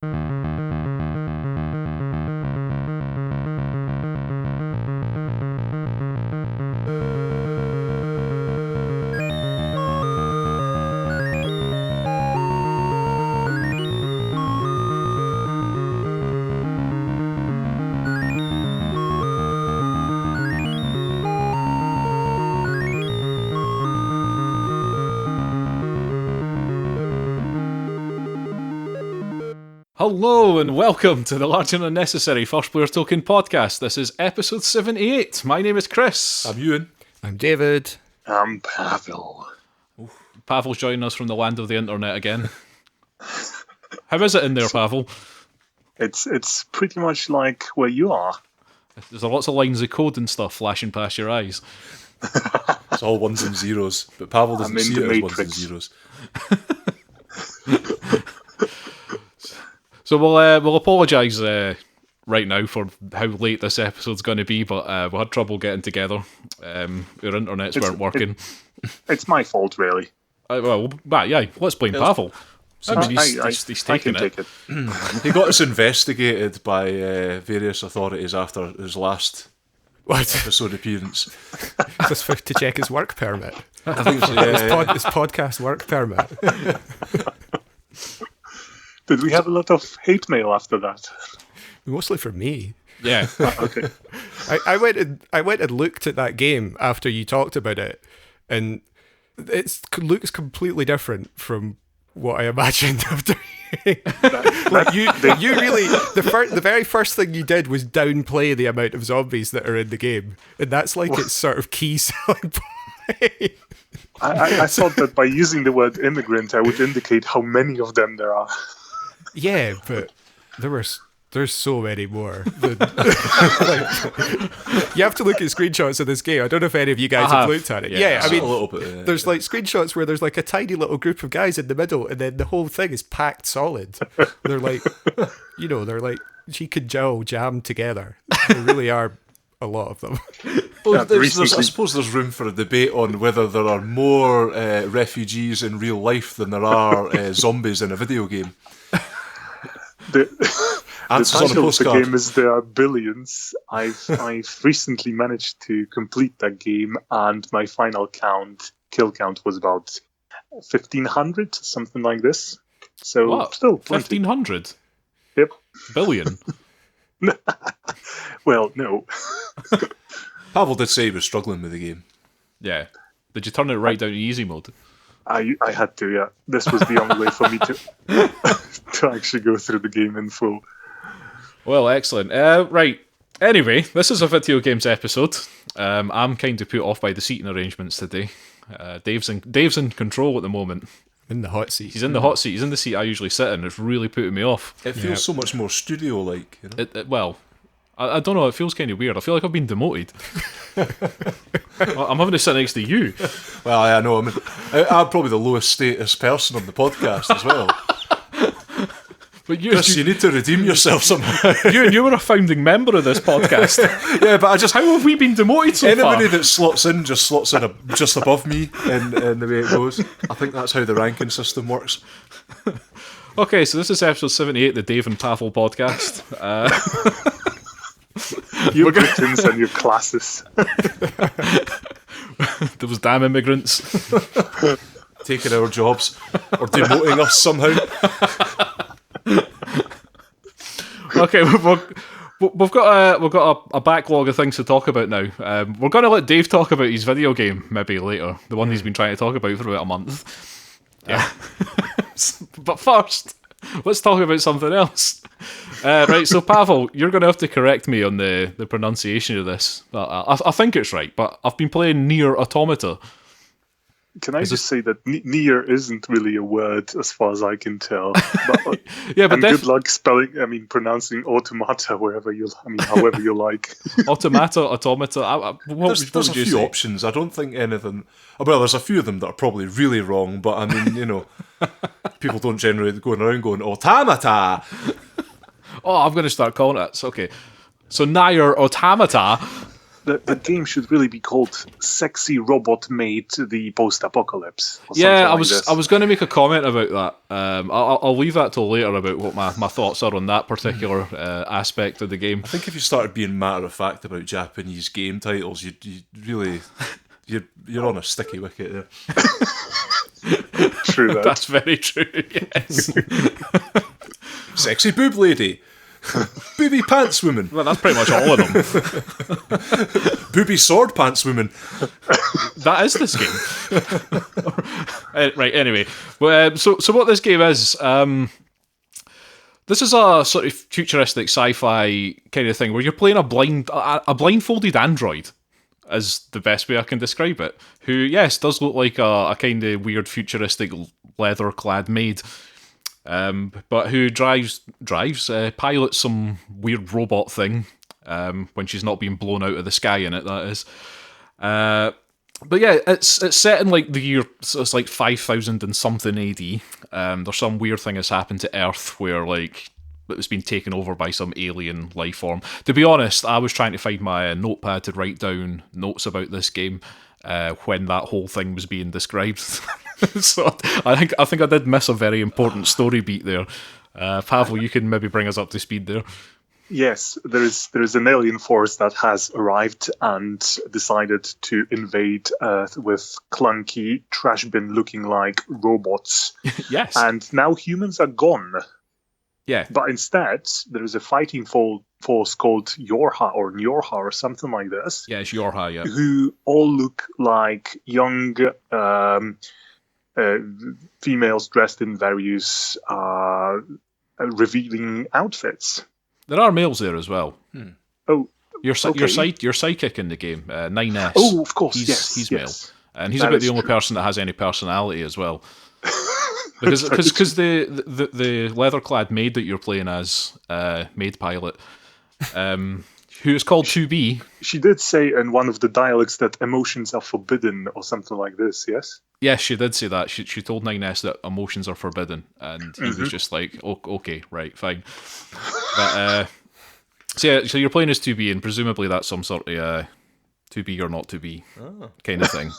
Hello and welcome to the Large and Unnecessary First Player Token podcast. This is episode 78. My name is Chris. I'm Euan. I'm David. I'm Pawel. Pawel's joining us from the land of the internet again. How is it in there, Pawel? It's pretty much like where you are. There's lots of lines of code and stuff flashing past your eyes. It's all ones and zeros, but Pawel doesn't see it as ones and zeros. So we'll apologise right now for how late this episode's going to be, but we had trouble getting together. Our internets weren't working. It's my fault, really. Let's blame Pawel. I mean, he's taking take it. He got us investigated by various authorities after his last episode appearance. Just to check his work permit. I think so, His podcast work permit. Did we have a lot of hate mail after that? Mostly for me. Yeah. Okay. I went and looked at that game after you talked about it, and it looks completely different from what I imagined after hearing. You really the very first thing you did was downplay the amount of zombies that are in the game, and that's like its sort of key selling point. I thought that by using the word immigrant, I would indicate how many of them there are. Yeah, but there's so many more. You have to look at screenshots of this game. I don't know if any of you guys have looked at it. Yeah, I mean, a little bit, there's like screenshots where there's like a tiny little group of guys in the middle, and then the whole thing is packed solid. They're like, they're like cheek and jowl jammed together. There really are a lot of them. Well, I suppose there's room for a debate on whether there are more refugees in real life than there are zombies in a video game. The Answers on a title of the postcard. game is There Are Billions. I've recently managed to complete that game, and my final kill count was about 1,500, something like this. So What? still plenty. 1,500? Yep. Billion? Well, no. Pawel did say he was struggling with the game. Yeah. Did you turn it right down to easy mode? I had to, yeah. This was the only way for me to to actually go through the game in full. Well, excellent. Right. Anyway, this is a video games episode. I'm kind of put off by the seating arrangements today. Dave's in control at the moment. In the hot seat. He's in the hot seat. He's in the seat I usually sit in. It's really putting me off. It feels so much more studio-like. You know? I don't know. It feels kind of weird. I feel like I've been demoted. I'm having to sit next to you. Well, I know. I'm probably the lowest status person on the podcast as well. But Chris, you need to redeem yourself somehow. you were a founding member of this podcast. Yeah, but How have we been demoted so far? anybody that slots in just slots in just above me in the way it goes. I think that's how the ranking system works. Okay, so this is episode 78, the Dave and Pawel podcast. You Britons and your classes. Those damn immigrants. Taking our jobs or demoting us somehow. Okay, we've got a backlog of things to talk about now. We're going to let Dave talk about his video game maybe later, the one he's been trying to talk about for about a month. Yeah. But first, let's talk about something else. Right, so Pawel, you're going to have to correct me on the pronunciation of this. I think it's right, but I've been playing Nier Automata. Can I just say that near isn't really a word as far as I can tell. But, Yeah, but and good luck pronouncing automata however you like. Automata. What There's would a you few say? options. I don't think anything. Well, there's a few of them that are probably really wrong, but I mean, people don't generally go around going automata. Oh, I'm going to start calling it. It's okay. So Nier Automata. the game should really be called "Sexy Robot Made the Post-Apocalypse." Or Yeah, something like this. I was going to make a comment about that. I'll leave that till later about what my thoughts are on that particular aspect of the game. I think if you started being matter of fact about Japanese game titles, you really you're on a sticky wicket there. True that. That's very true. Yes. Sexy boob lady. Booby pants woman. Well, that's pretty much all of them. Booby sword pants woman. That is this game. Right, anyway. Well, so what this game is, this is a sort of futuristic sci-fi kind of thing where you're playing a blindfolded android, is the best way I can describe it, who, yes, does look like a kind of weird futuristic leather-clad maid. But who pilots some weird robot thing when she's not being blown out of the sky in it, that is. But yeah, it's set in like the year, so it's like 5000 and something AD. There's some weird thing that's happened to Earth where like it's been taken over by some alien life form. To be honest, I was trying to find my notepad to write down notes about this game when that whole thing was being described. So I think I did miss a very important story beat there. Pavel, you can maybe bring us up to speed there. Yes, there is an alien force that has arrived and decided to invade Earth with clunky, trash bin looking like robots. Yes. And now humans are gone. Yeah. But instead, there is a fighting force called Yorha or something like this. Yeah, it's Yorha, yeah. Who all look like young females dressed in various revealing outfits. There are males there as well. Oh, your okay. your sidekick in the game, 9S. Oh, of course, he's male, yes. and he's That about the is only true. person that has any personality as well. Because the leather-clad maid that you're playing as, maid pilot, who is called 2B. She did say in one of the dialects that emotions are forbidden or something like this, yes? Yes, she did say that. She told 9S that emotions are forbidden, and he was just like, oh, okay, right, fine. But, so you're playing as 2B, and presumably that's some sort of to be or not to be kind of thing.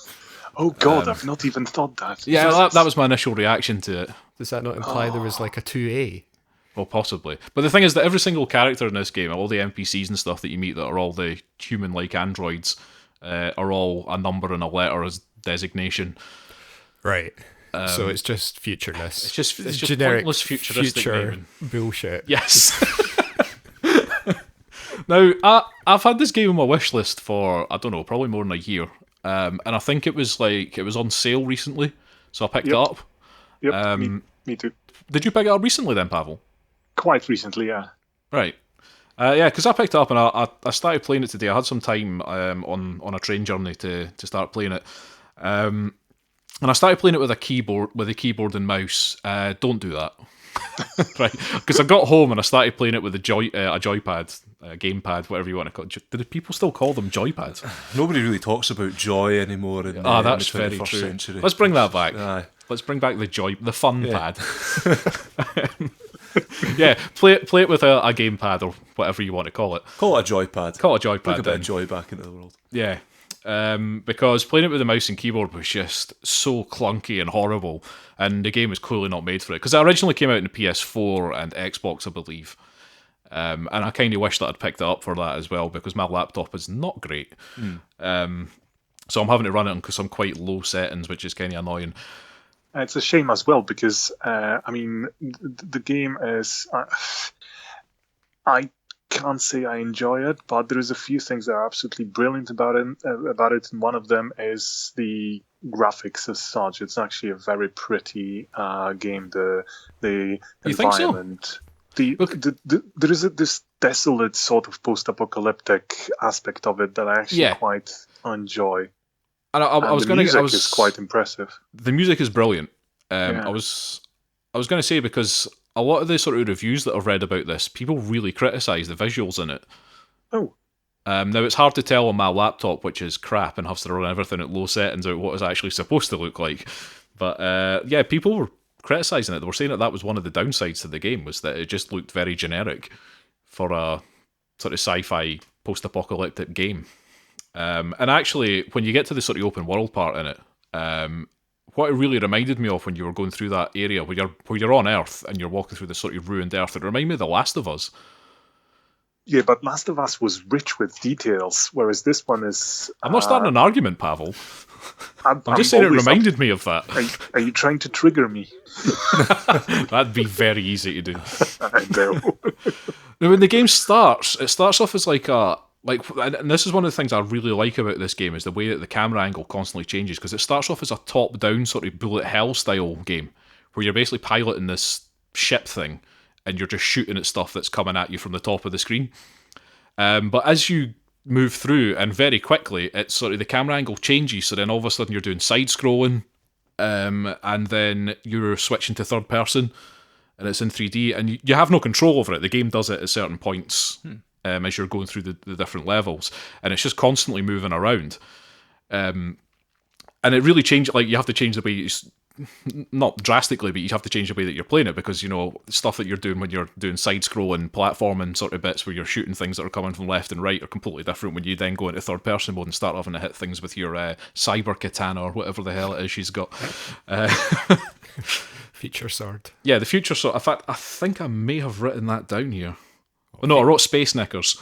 Oh God, I've not even thought that. Yeah, that was my initial reaction to it. Does that not imply there was like a 2A? Well, possibly. But the thing is that every single character in this game, all the NPCs and stuff that you meet that are all the human-like androids, are all a number and a letter as designation. Right. So it's just futureness. It's just generic pointless futuristic future naming. bullshit. Yes. Now, I've had this game on my wish list for, I don't know, probably more than a year. And I think it was on sale recently, so I picked it up. Yep, me too. Did you pick it up recently then, Pavel? Quite recently, yeah. Right. Yeah, because I picked it up and I started playing it today. I had some time on a train journey to start playing it. And I started playing it with a keyboard and mouse. Don't do that. Right, because I got home and I started playing it with a joypad, a gamepad, whatever you want to call it. Do people still call them joypads? Nobody really talks about joy anymore in, that's in the very 21st true. century. Let's bring that back. Aye. Let's bring back the fun pad. Yeah, play it with a gamepad or whatever you want to call it. Call it a joypad. Call it a joypad. Bring a bit then. of joy back into the world. Yeah. Because playing it with a mouse and keyboard was just so clunky and horrible, and the game was clearly not made for it. Because it originally came out in the PS4 and Xbox, I believe. And I kind of wish that I'd picked it up for that as well, because my laptop is not great. So I'm having to run it on some quite low settings, which is kind of annoying. It's a shame as well because the game is. I can't say I enjoy it, but there is a few things that are absolutely brilliant about it, and one of them is the graphics as such. It's actually a very pretty game. The environment. There is this desolate sort of post-apocalyptic aspect of it that I actually quite enjoy. And the music is quite impressive. The music is brilliant. I was going to say, because a lot of the sort of reviews that I've read about this, people really criticise the visuals in it. Oh. Now, it's hard to tell on my laptop, which is crap and has to run everything at low settings, out what it's actually supposed to look like. But yeah, people were criticising it. They were saying that was one of the downsides to the game, was that it just looked very generic for a sort of sci-fi post-apocalyptic game. And actually, when you get to the sort of open world part in it, what it really reminded me of when you were going through that area where you're on Earth and you're walking through this sort of ruined Earth, it reminded me of The Last of Us. Yeah, but Last of Us was rich with details, whereas this one is... I'm not starting an argument, Pawel. I'm just saying it reminded me of that. Are you trying to trigger me? That'd be very easy to do. I know. Now, when the game starts, it starts off as and this is one of the things I really like about this game, is the way that the camera angle constantly changes, because it starts off as a top-down sort of bullet hell style game, where you're basically piloting this ship thing, and you're just shooting at stuff that's coming at you from the top of the screen. But as you move through, and very quickly, it's sort of the camera angle changes, so then all of a sudden you're doing side-scrolling, and then you're switching to third person, and it's in 3D, and you have no control over it. The game does it at certain points as you're going through the different levels, and it's just constantly moving around. And it really changes, you have to change the way not drastically, but you have to change the way that you're playing it, because, stuff that you're doing when you're doing side-scrolling, platforming sort of bits where you're shooting things that are coming from left and right are completely different when you then go into third-person mode and start having to hit things with your cyber katana or whatever the hell it is she's got. Future sword. Yeah, the future sword. In fact, I think I may have written that down here. Oh, no, I wrote space knickers.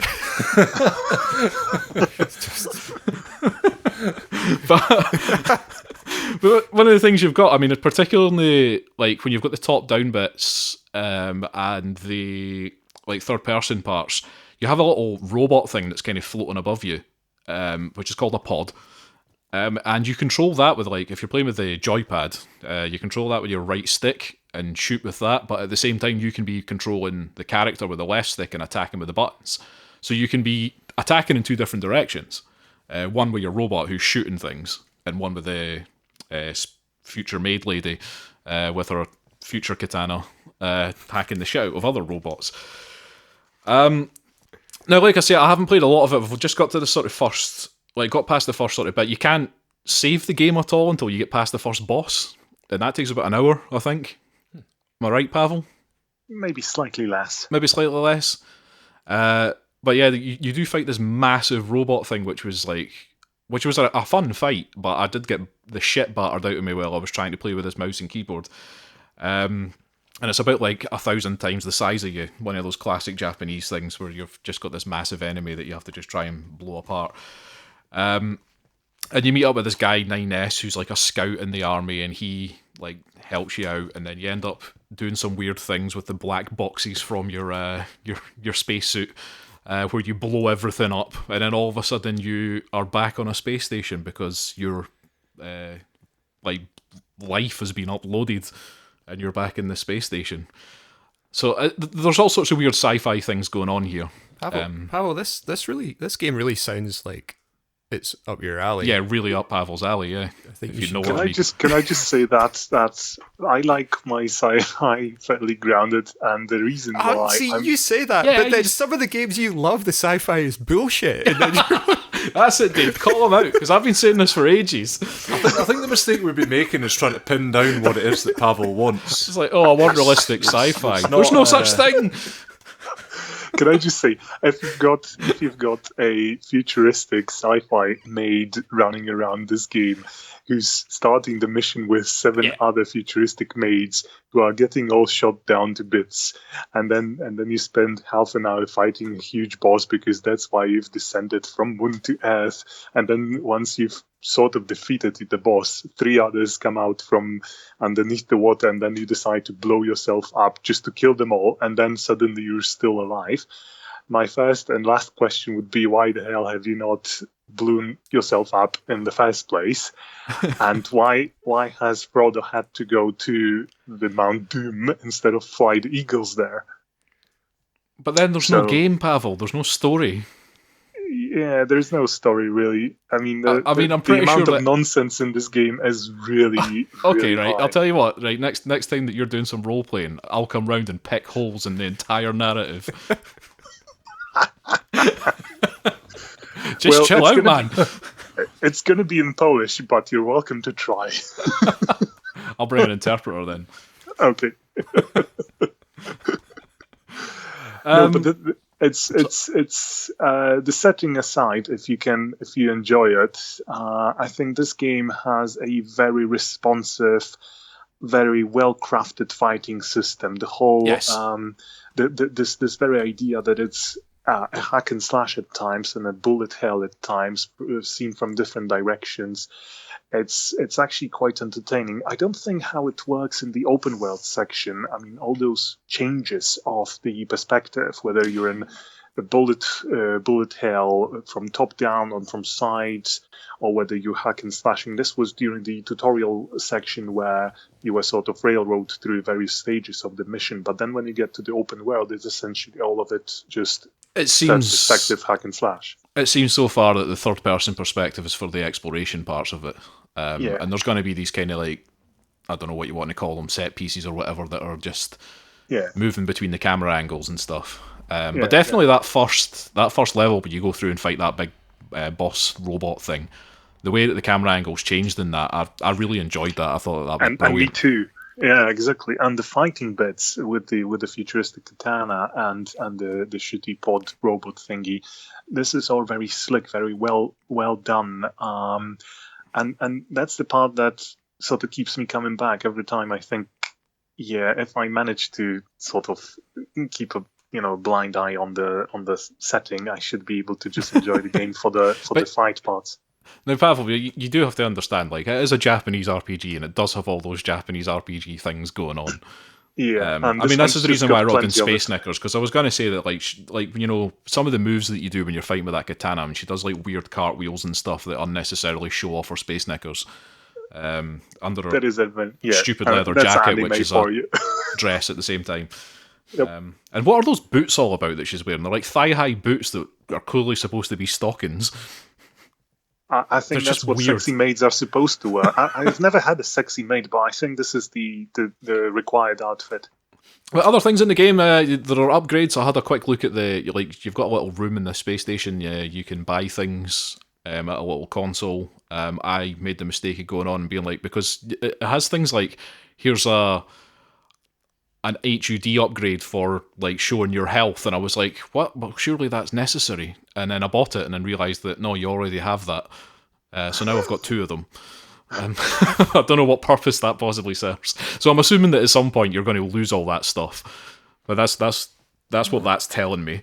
But one of the things you've got, particularly when you've got the top-down bits and the third-person parts, you have a little robot thing that's kind of floating above you, which is called a pod. And you control that with, if you're playing with the joypad, you control that with your right stick and shoot with that, but at the same time you can be controlling the character with the left stick and attacking with the buttons. So you can be attacking in two different directions. One with your robot who's shooting things, and one with the future maid lady with her future katana hacking the shit out of other robots. Now, like I say, I haven't played a lot of it. We've just got to the sort of first... got past the first sort of bit. You can't save the game at all until you get past the first boss, and that takes about an hour, I think. Am I right, Pawel? Maybe slightly less. Maybe slightly less. But yeah, you do fight this massive robot thing, which was a fun fight, but I did get the shit battered out of me while I was trying to play with this mouse and keyboard. And it's about 1,000 times the size of you. One of those classic Japanese things where you've just got this massive enemy that you have to just try and blow apart. And you meet up with this guy 9S who's a scout in the army, and he helps you out, and then you end up doing some weird things with the black boxes from your spacesuit, where you blow everything up, and then all of a sudden you are back on a space station because your life has been uploaded, and you're back in the space station. So there's all sorts of weird sci-fi things going on here. Pawel, this game really sounds like it's up your alley. Yeah, really up Pawel's alley. Yeah, I think you know. Can I just say that I like my sci-fi fairly grounded, and the reason why. You say that, yeah, but then some of the games you love, the sci-fi is bullshit. And then That's it, Dave. Call him out, because I've been saying this for ages. I think the mistake we'd be making is trying to pin down what it is that Pawel wants. It's I want realistic sci-fi. There's no such thing. Can I just say, if you've got a futuristic sci-fi maid running around this game, who's starting the mission with 7 other futuristic maids who are getting all shot down to bits, and then you spend half an hour fighting a huge boss because that's why you've descended from moon to earth, and then once you've sort of defeated the boss, 3 others come out from underneath the water, and then you decide to blow yourself up just to kill them all, and then suddenly you're still alive. My first and last question would be, why the hell have you not blown yourself up in the first place? And why has Frodo had to go to the Mount Doom instead of fly the eagles there? But then there's no game, Pawel. There's no story. Yeah, there's no story really. I'm pretty the amount sure of nonsense in this game is really okay. really Right, high. I'll tell you what. Right, next time that you're doing some role playing, I'll come round and pick holes in the entire narrative. Just chill out, man. It's going to be in Polish, but you're welcome to try. I'll bring an interpreter then. Okay. It's the setting aside. If you enjoy it, I think this game has a very responsive, very well crafted fighting system. The whole Yes. This very idea that it's a hack and slash at times and a bullet hell at times, seen from different directions. It's actually quite entertaining. I don't think how it works in the open world section. I mean, all those changes of the perspective, whether you're in a bullet hell from top down or from sides, or whether you're hack and slashing. This was during the tutorial section where you were sort of railroad through various stages of the mission. But then when you get to the open world, it's essentially all of it just It seems perspective hack and slash. It seems so far that the third-person perspective is for the exploration parts of it. And there's going to be these kind of like, I don't know what you want to call them, set pieces or whatever that are just moving between the camera angles and stuff. But definitely that first level where you go through and fight that big boss robot thing, the way that the camera angles changed in that, I really enjoyed that. I thought that was brilliant. And me too. Yeah, exactly. And the fighting bits with the futuristic katana and the shitty pod robot thingy, this is all very slick, very well done. And that's the part that sort of keeps me coming back every time. I think, if I manage to sort of keep a blind eye on the setting, I should be able to just enjoy the game for the fight parts. Now, Pavel, you do have to understand, like, it is a Japanese RPG, and it does have all those Japanese RPG things going on. Yeah, I mean, this is the reason why I rolled in Space Knickers, because I was going to say that, like, some of the moves that you do when you're fighting with that katana, and she does, like, weird cartwheels and stuff that unnecessarily show off her Space Knickers. Under her stupid leather jacket, which is a dress at the same time. Yep. And what are those boots all about that she's wearing? They're like thigh-high boots that are clearly supposed to be stockings. I think that's what weird. Sexy maids are supposed to wear. I've never had a sexy maid, but I think this is the required outfit. Well, other things in the game, there are upgrades. I had a quick look at you've got a little room in the space station. You can buy things at a little console. I made the mistake of going on and being like, because it has things like, here's an HUD upgrade for like showing your health, and I was like, what? Well, surely that's necessary. And then I bought it and then realised that no, you already have that. So now I've got two of them. I don't know what purpose that possibly serves. So I'm assuming that at some point you're going to lose all that stuff. But that's what that's telling me.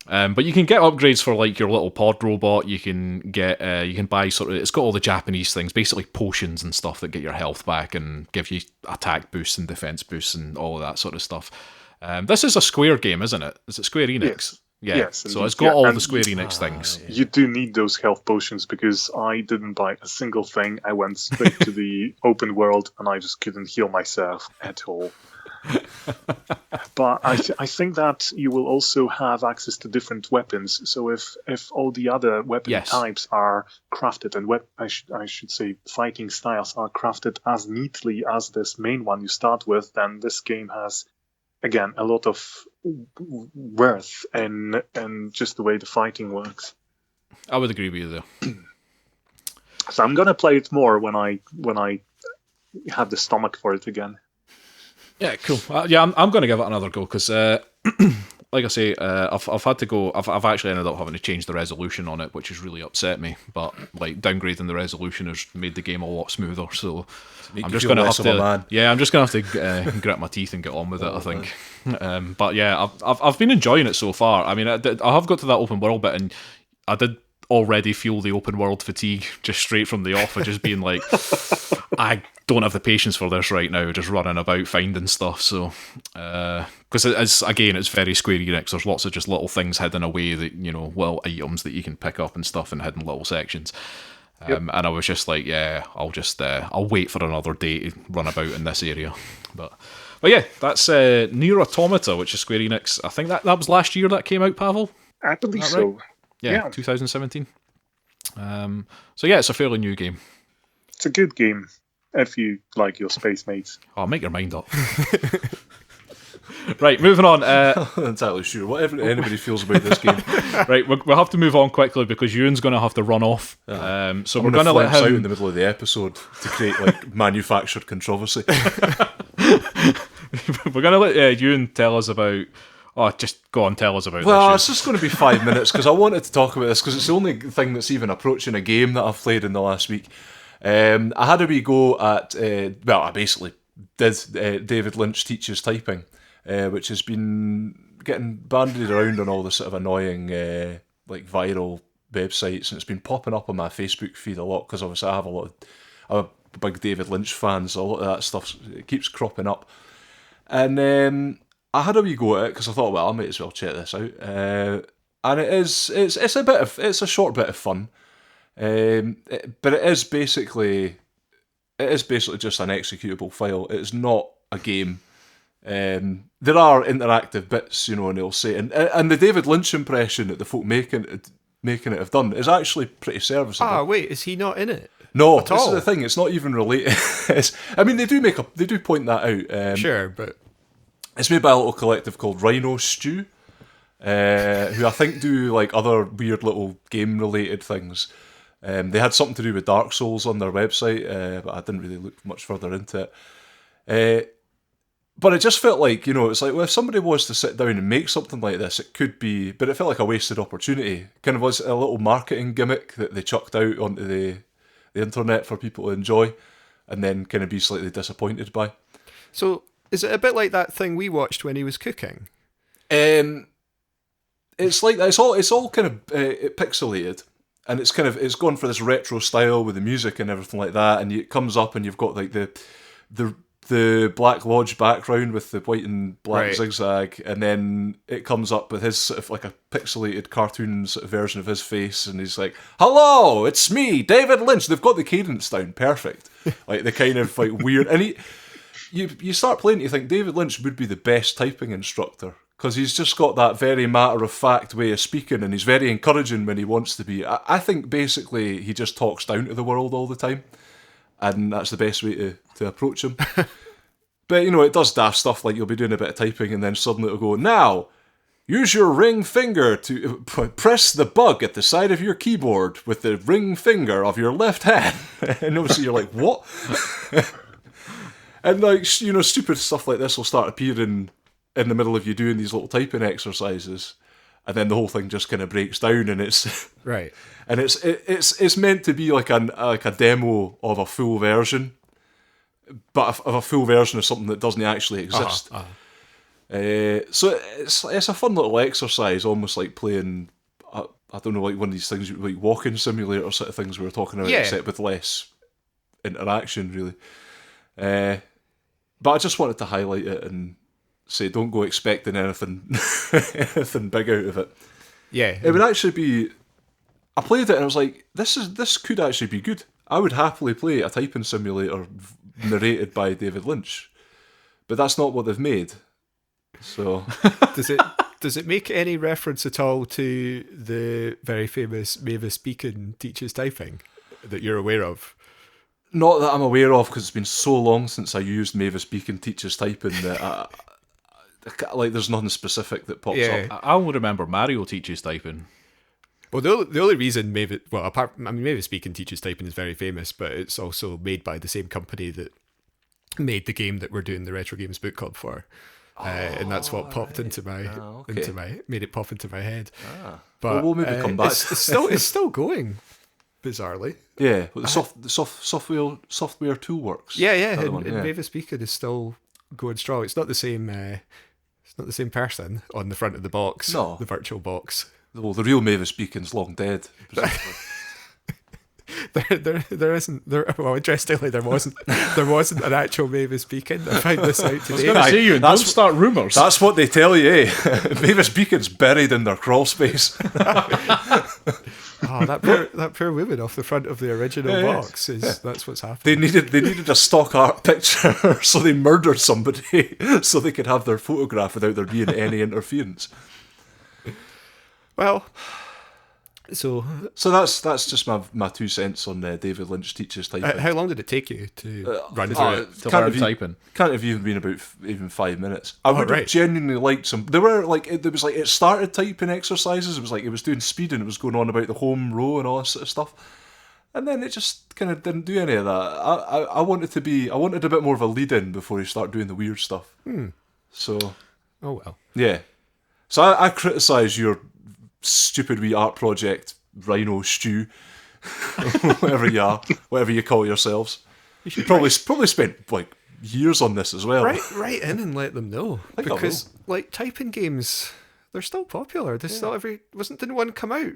But you can get upgrades for like your little pod robot. You can buy it's got all the Japanese things, basically potions and stuff that get your health back and give you attack boosts and defense boosts and all of that sort of stuff. This is a Square game, isn't it? Is it Square Enix? Yes. Yeah. Yes, so it's got all the Square Enix things. You do need those health potions because I didn't buy a single thing. I went straight to the open world and I just couldn't heal myself at all. But I think that you will also have access to different weapons. So if all the other weapon types are crafted and I should say fighting styles are crafted as neatly as this main one you start with, then this game has again a lot of worth and just the way the fighting works. I would agree with you there. So I'm gonna play it more when I have the stomach for it again. Yeah, cool. I'm going to give it another go because, like I say, I've had to go. I've actually ended up having to change the resolution on it, which has really upset me. But like downgrading the resolution has made the game a lot smoother. So I'm just going to have to. Yeah, I'm just going to have to grit my teeth and get on with it. I think. But yeah, I've been enjoying it so far. I mean, I have got to that open world bit, and I did already feel the open world fatigue just straight from the off of just being like, I don't have the patience for this right now, just running about finding stuff. So because it's very Square Enix. There's lots of just little things hidden away that, little items that you can pick up and stuff in hidden little sections. And I was just like, I'll wait for another day to run about in this area. But yeah, that's Nier Automata, which is Square Enix. I think that was last year that came out, Pavel? I believe so. Right? Yeah, 2017. So yeah, it's a fairly new game. It's a good game if you like your space mates. Oh, make your mind up. Right, moving on. Not entirely sure. Whatever anybody feels about this game. Right, we'll have to move on quickly because Euan's going to have to run off. So we're going to let him out in the middle of the episode to create like manufactured controversy. We're going to let Euan tell us about Oh, just go on, tell us about Well, this it's just going to be 5 minutes because I wanted to talk about this because it's the only thing that's even approaching a game that I've played in the last week. I had a wee go at, I basically did David Lynch Teaches Typing, which has been getting bandied around on all the sort of annoying viral websites, and it's been popping up on my Facebook feed a lot because obviously I'm a big David Lynch fan, so a lot of that stuff, it keeps cropping up. And I had a wee go at it because I thought, well, I might as well check this out. And it's a short bit of fun, but it is basically just an executable file. It's not a game. There are interactive bits, and they'll say, and the David Lynch impression that the folk making it have done is actually pretty serviceable. Ah, wait, is he not in it? No, at this all? is the thing. It's not even related. They do point that out. Sure, but It's made by a little collective called Rhino Stew, who I think do other weird little game related things. They had something to do with Dark Souls on their website, but I didn't really look much further into it. But it just felt like, it's like, well, if somebody was to sit down and make something like this, it could be, but it felt like a wasted opportunity. Kind of was a little marketing gimmick that they chucked out onto the internet for people to enjoy, and then kind of be slightly disappointed by. So, is it a bit like that thing we watched when he was cooking? It's like it's all kind of pixelated, and it's gone for this retro style with the music and everything like that. And it comes up, and you've got the Black Lodge background with the white and black zigzag, and then it comes up with his sort of like a pixelated cartoon sort of version of his face, and he's like, "Hello, it's me, David Lynch." They've got the cadence down perfect, like the kind of weird, and you start playing, you think David Lynch would be the best typing instructor because he's just got that very matter-of-fact way of speaking, and he's very encouraging when he wants to be. I think basically he just talks down to the world all the time, and that's the best way to approach him. But, it does daft stuff like you'll be doing a bit of typing and then suddenly it'll go, "Now, use your ring finger to press the bug at the side of your keyboard with the ring finger of your left hand." And obviously you're like, what? And stupid stuff like this will start appearing in the middle of you doing these little typing exercises, and then the whole thing just kind of breaks down, and it's Right. And it's meant to be like a demo of a full version, but of a full version of something that doesn't actually exist. So it's a fun little exercise, almost like playing, I don't know, like one of these things like walking simulator sort of things we were talking about, except with less interaction, really. But I just wanted to highlight it and say, don't go expecting anything big out of it. Yeah, it would actually be. I played it and I was like, this could actually be good. I would happily play a typing simulator narrated by David Lynch, but that's not what they've made. So Does it make any reference at all to the very famous Mavis Beacon Teaches Typing that you're aware of? Not that I'm aware of, because it's been so long since I used Mavis Beacon Teaches Typing that there's nothing specific that pops up. I will remember Mario Teaches Typing. Well, the only reason Mavis Beacon Teaches Typing is very famous, but it's also made by the same company that made the game that we're doing the Retro Games Book Club for. And that's what popped into my made it pop into my head. But we'll maybe come back. It's still going, bizarrely. Yeah, but the software tool works. Yeah. And Mavis Beacon is still going strong. It's not the same. It's not the same person on the front of the box. No, the virtual box. Well, the real Mavis Beacon's long dead. There isn't. Well, interestingly, there wasn't an actual Mavis Beacon. I found this out today. I was going to say, you don't start rumours. That's what they tell you, eh? Mavis Beacon's buried in their crawl space. Oh, that poor woman off the front of the original box that's what's happened. They needed a stock art picture, so they murdered somebody so they could have their photograph without there being any interference. Well, so that's just my 2 cents on David Lynch Teaches Typing. How long did it take you to run through it? To learn typing? Can't have even been about even 5 minutes. I would have genuinely liked some. There were it started typing exercises. It was doing speed and it was going on about the home row and all that sort of stuff. And then it just kind of didn't do any of that. I wanted a bit more of a lead in before you start doing the weird stuff. So, oh well, yeah. So I criticise your stupid wee art project, Rhino Stew, whatever you are, whatever you call yourselves. You probably spent like years on this as well. Write in and let them know, I think I because like typing games, they're still popular. Didn't one come out?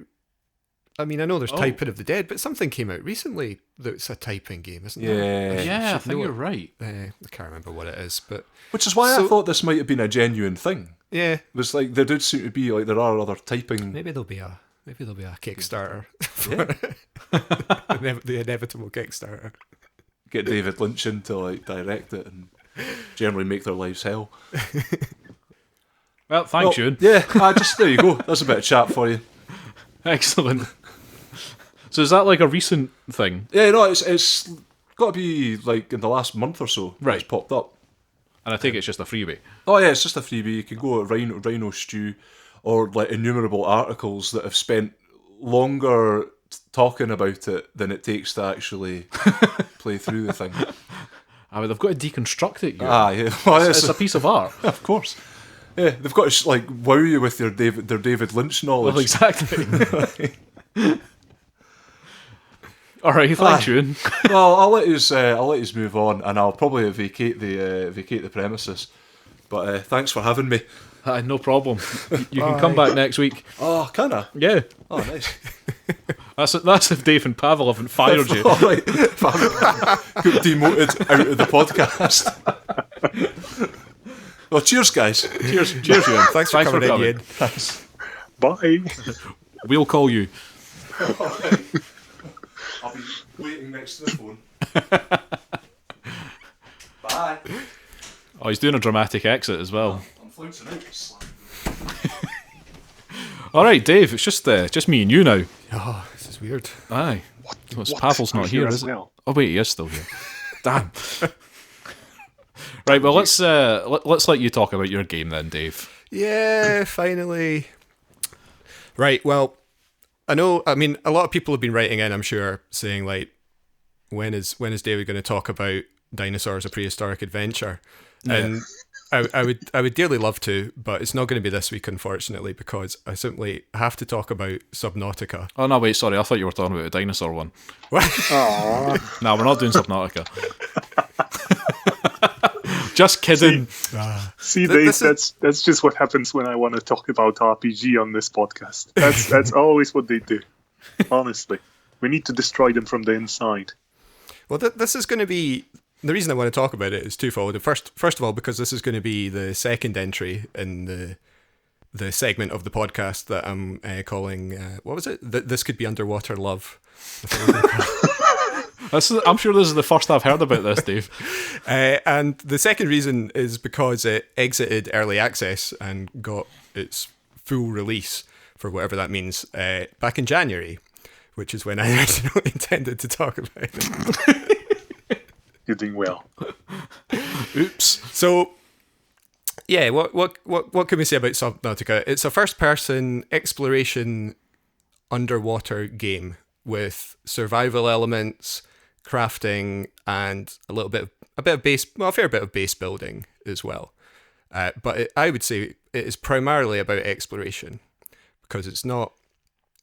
I mean, I know there's Typing of the Dead, but something came out recently that's a typing game, isn't there? Yeah, I think you're right. I can't remember what it is, but Which is why I thought this might have been a genuine thing. yeah, It was like there did seem to be like there are other typing. maybe there'll be a Kickstarter for the inevitable Kickstarter. Get David Lynch in to like direct it and generally make their lives hell. Well, thanks, Euan. Yeah, just there you go. That's a bit of chat for you. Excellent. So is that like a recent thing? Yeah, no, it's got to be like in the last month or so. Right. It's popped up. And I think it's just a freebie. Oh yeah, it's just a freebie. You can go at Rhino Stew or like innumerable articles that have spent longer talking about it than it takes to actually play through the thing. I mean, they've got to deconstruct it. Ah, yeah. Well, It's a piece of art. of course. Yeah, they've got to like wow you with their David Lynch knowledge. Well, exactly. All right, thanks, Euan. Well, I'll let you move on, and I'll probably vacate the premises. But thanks for having me. No problem. You can come back next week. Oh, can I? Yeah. Oh, nice. That's if Dave and Pawel haven't fired you. All right, got demoted out of the podcast. Well, cheers, guys. Cheers, Euan. Thanks for coming in, Euan. Thanks. Bye. We'll call you. I'll be waiting next to the phone. Bye. Oh, he's doing a dramatic exit as well. I'm flouncing out. All right, Dave. It's just me and you now. Oh, this is weird. Aye. Well, What? Pawel's not I'm here, here is as it? well. Oh wait, he is still here. Damn. Right. Well, let's let you talk about your game then, Dave. Yeah, finally. Right, well, I mean, a lot of people have been writing in, I'm sure, saying, like, when is David going to talk about Dinosaurs: A Prehistoric Adventure? And I would dearly love to, but it's not going to be this week, unfortunately, because I simply have to talk about Subnautica. Oh no, wait, sorry. I thought you were talking about a dinosaur one. Aww. No, we're not doing Subnautica. Just kidding. See, This Dave, is- that's just what happens when I want to talk about RPG on this podcast. That's always what they do. Honestly, we need to destroy them from the inside. Well, this is going to be... The reason I want to talk about it is twofold. First of all, because this is going to be the second entry in the segment of the podcast that I'm calling... what was it? This Could Be Underwater Love. I'm sure this is the first I've heard about this, Dave. And the second reason is because it exited early access and got its full release, for whatever that means, back in January, which is when I originally intended to talk about it. You're doing well. Oops. So, yeah, what can we say about Subnautica? It's a first-person exploration underwater game with survival elements, crafting, and a fair bit of base building as well. But I would say it is primarily about exploration, because it's not,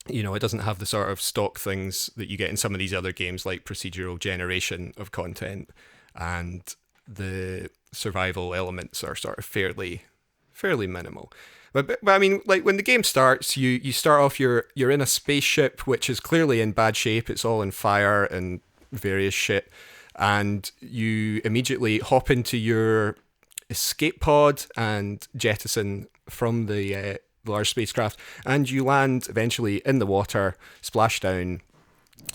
it doesn't have the sort of stock things that you get in some of these other games, like procedural generation of content, and the survival elements are sort of fairly minimal. But I mean, like when the game starts, you start off, you're in a spaceship which is clearly in bad shape. It's all in fire and various shit, and you immediately hop into your escape pod and jettison from the large spacecraft, and you land eventually in the water, splash down.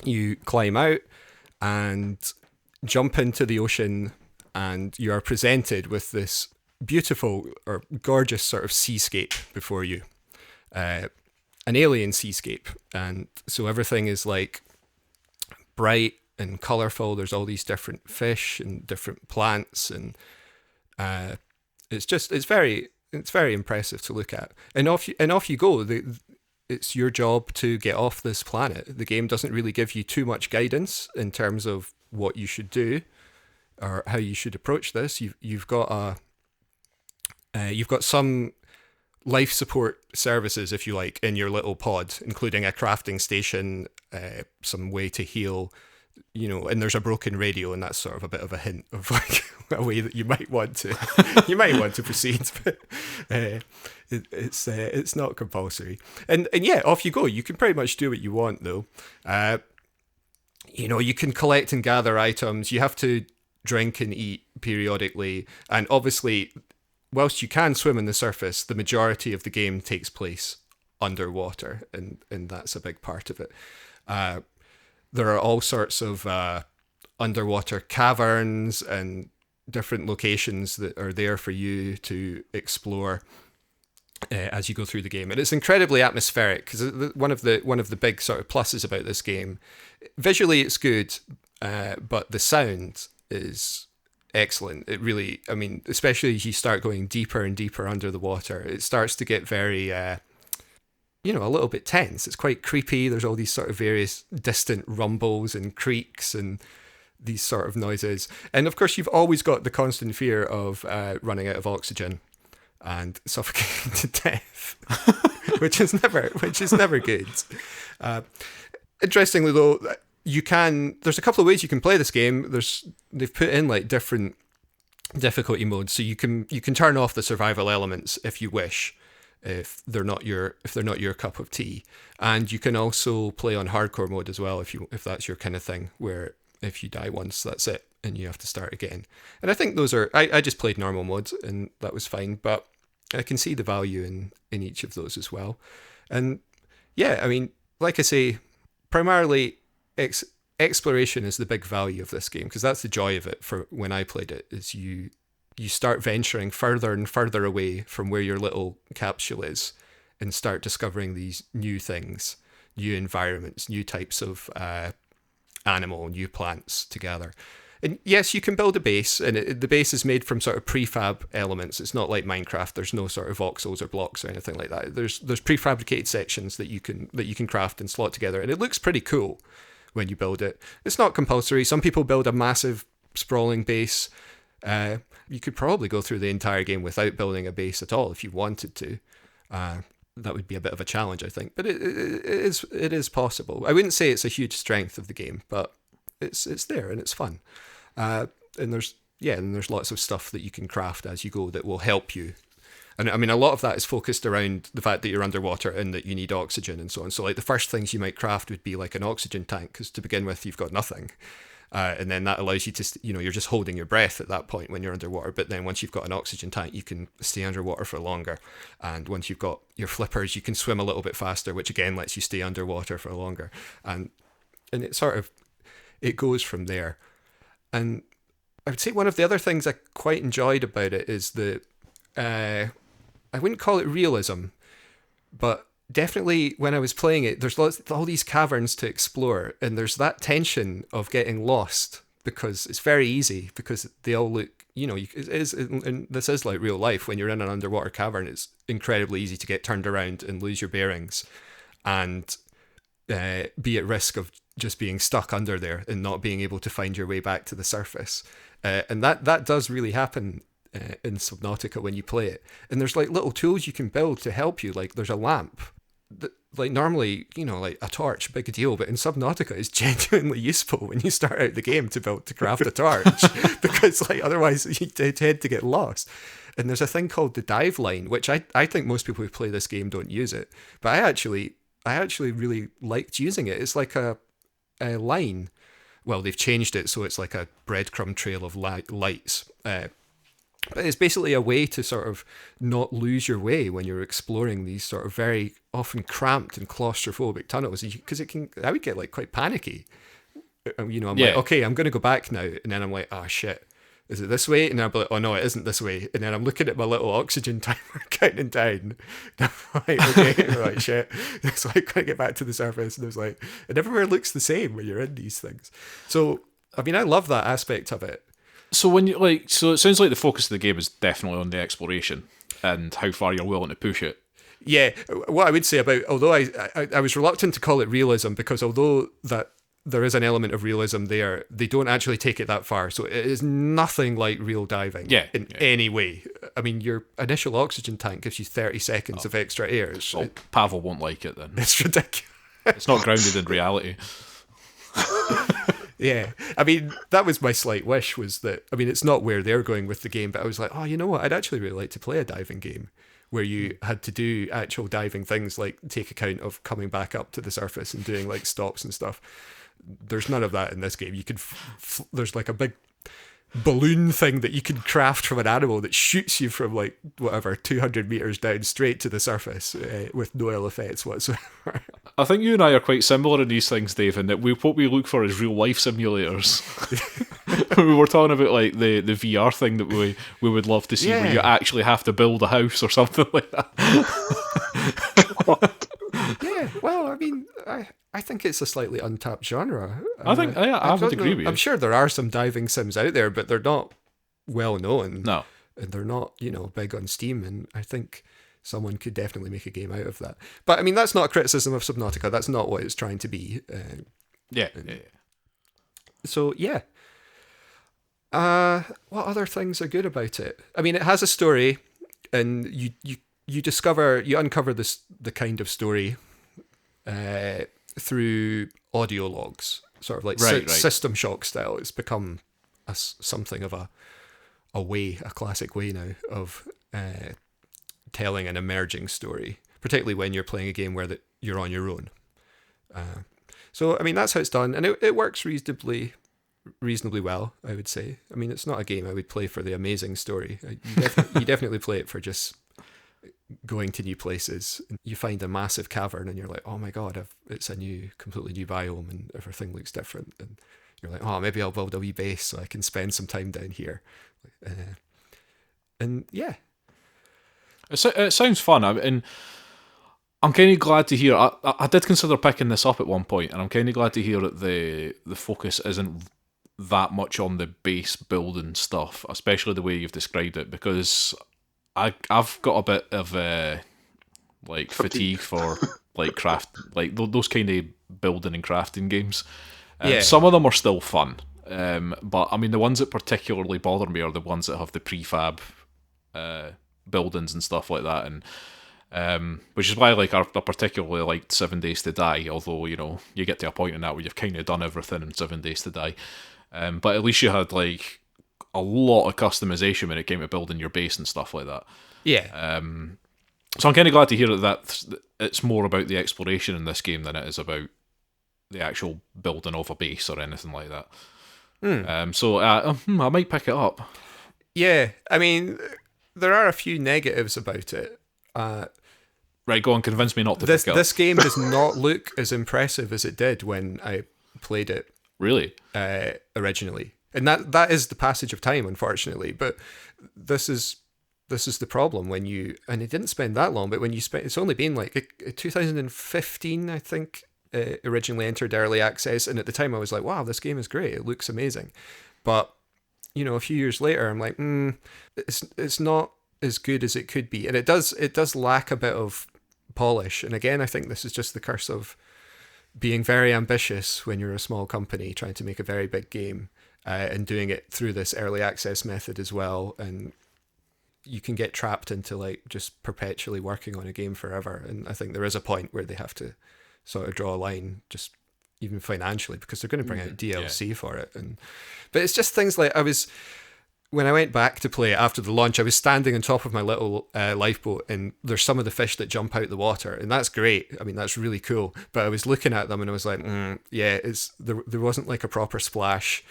You climb out and jump into the ocean, and you are presented with this beautiful or gorgeous sort of seascape before you, an alien seascape. And so everything is like bright and colorful. There's all these different fish and different plants, and it's very impressive to look at. And off you go. It's your job to get off this planet. The game doesn't really give you too much guidance in terms of what you should do or how you should approach this. You've got some life support services, if you like, in your little pod, including a crafting station, some way to heal, and there's a broken radio, and that's sort of a bit of a hint of like a way that you might want to proceed, but it's not compulsory. And yeah, off you go. You can pretty much do what you want though. You can collect and gather items. You have to drink and eat periodically, and obviously, whilst you can swim on the surface, the majority of the game takes place underwater, and that's a big part of it. There are all sorts of underwater caverns and different locations that are there for you to explore as you go through the game, and it's incredibly atmospheric because one of the big sort of pluses about this game, visually it's good, but the sound is excellent. It really, especially as you start going deeper and deeper under the water, it starts to get very a little bit tense. It's quite creepy. There's all these sort of various distant rumbles and creaks and these sort of noises. And of course, you've always got the constant fear of running out of oxygen and suffocating to death, which is never good. Interestingly, though, there's a couple of ways you can play this game. They've put in like different difficulty modes, so you can turn off the survival elements if you wish, if they're not your cup of tea, and you can also play on hardcore mode as well if that's your kind of thing, where if you die once, that's it, and you have to start again. And I think those are. I just played normal mode, and that was fine, but I can see the value in each of those as well. And yeah, like I say, primarily exploration is the big value of this game, because that's the joy of it. For when I played it, is you start venturing further and further away from where your little capsule is, and start discovering these new things, new environments, new types of animal, new plants together. And yes, you can build a base, and the base is made from sort of prefab elements. It's not like Minecraft. There's no sort of voxels or blocks or anything like that. There's prefabricated sections that you can craft and slot together, and it looks pretty cool when you build it. It's not compulsory. Some people build a massive sprawling base. You could probably go through the entire game without building a base at all if you wanted to. That would be a bit of a challenge, I think, but it is possible. I wouldn't say it's a huge strength of the game, but it's there and it's fun. And there's lots of stuff that you can craft as you go that will help you. And a lot of that is focused around the fact that you're underwater and that you need oxygen and so on. So like the first things you might craft would be like an oxygen tank, because to begin with, you've got nothing. And then that allows you to, you're just holding your breath at that point when you're underwater. But then once you've got an oxygen tank, you can stay underwater for longer. And once you've got your flippers, you can swim a little bit faster, which again lets you stay underwater for longer. And it sort of, it goes from there. And I would say one of the other things I quite enjoyed about it is I wouldn't call it realism, but definitely when I was playing it, there's all these caverns to explore, and there's that tension of getting lost, because it's very easy, because they all look, and this is like real life. When you're in an underwater cavern, it's incredibly easy to get turned around and lose your bearings and be at risk of just being stuck under there and not being able to find your way back to the surface. And that does really happen in Subnautica when you play it. And there's like little tools you can build to help you. Like there's a lamp that, like normally, like a torch, big deal, but in Subnautica it's genuinely useful when you start out the game to craft a torch, because like otherwise you tend to get lost. And there's a thing called the dive line, which I think most people who play this game don't use it, but I actually really liked using it. It's like a line. Well, they've changed it so it's like a breadcrumb trail of lights. But it's basically a way to sort of not lose your way when you're exploring these sort of very often cramped and claustrophobic tunnels, because I would get like quite panicky. I'm like, okay, I'm going to go back now. And then I'm like, oh shit, is it this way? And I'm like, oh no, it isn't this way. And then I'm looking at my little oxygen timer counting down. And I'm like, okay, right, shit. So I gotta get back to the surface. And there's like, it everywhere looks the same when you're in these things. So, I love that aspect of it. So so it sounds like the focus of the game is definitely on the exploration and how far you're willing to push it. Yeah, what I would say about, although I was reluctant to call it realism, because although that there is an element of realism there. They don't actually take it that far, so it is nothing like real diving in any way. I mean, your initial oxygen tank gives you 30 seconds of extra air. Pawel won't like it then. It's ridiculous. It's not grounded in reality. Yeah, I mean, that was my slight wish, was that, I mean, it's not where they're going with the game, but I was like, oh, you know what, I'd actually really like to play a diving game where you had to do actual diving things, like take account of coming back up to the surface and doing like stops and stuff. There's none of that in this game. You could, there's like a big balloon thing that you can craft from an animal that shoots you from like whatever 200 meters down straight to the surface with no ill effects whatsoever. I think you and I are quite similar in these things, Dave, in that what we look for is real life simulators. We were talking about like the VR thing that we would love to see, where you actually have to build a house or something like that. Yeah, well, I mean, I think it's a slightly untapped genre. I think I would agree with you. I'm sure there are some diving sims out there, but they're not well known. No, and they're not, big on Steam. And I think someone could definitely make a game out of that. But I mean, that's not a criticism of Subnautica. That's not what it's trying to be. Yeah. So yeah. What other things are good about it? I mean, it has a story, and you uncover the kind of story through audio logs, sort of like System Shock style. It's become something of a classic way now of telling an emerging story, particularly when you're playing a game where you're on your own. So I mean, that's how it's done, and it works reasonably well, I would say. I mean, it's not a game I would play for the amazing story. You definitely play it for just going to new places. You find a massive cavern and you're like, oh my god, it's a completely new biome and everything looks different, and you're like, oh, maybe I'll build a wee base so I can spend some time down here. And yeah, it sounds fun. And I'm kind of glad to hear. I did consider picking this up at one point, and I'm kind of glad to hear that the focus isn't that much on the base building stuff, especially the way you've described it, because I've got a bit of fatigue for like craft, like those kind of building and crafting games. Some of them are still fun, but I mean, the ones that particularly bother me are the ones that have the prefab buildings and stuff like that, and which is why I particularly liked 7 Days to Die, although you get to a point in that where you've kind of done everything in 7 Days to Die, but at least you had like a lot of customization when it came to building your base and stuff like that. Yeah. So I'm kind of glad to hear that it's more about the exploration in this game than it is about the actual building of a base or anything like that. So I might pick it up. Yeah, I mean, there are a few negatives about it. Right, go on, convince me not to pick it up. This game does not look as impressive as it did when I played it. Really? Originally. And that is the passage of time, unfortunately. But this is the problem and it didn't spend that long, but when you spend, it's only been like 2015, I think, originally entered early access. And at the time I was like, wow, this game is great. It looks amazing. But, a few years later, I'm like, it's not as good as it could be. And it does lack a bit of polish. And again, I think this is just the curse of being very ambitious when you're a small company trying to make a very big game. And doing it through this early access method as well, and you can get trapped into like just perpetually working on a game forever. And I think there is a point where they have to sort of draw a line, just even financially, because they're going to bring out DLC for it. But it's just things like when I went back to play it after the launch, I was standing on top of my little lifeboat, and there's some of the fish that jump out the water, and that's great. I mean, that's really cool. But I was looking at them and I was like, there wasn't like a proper splash.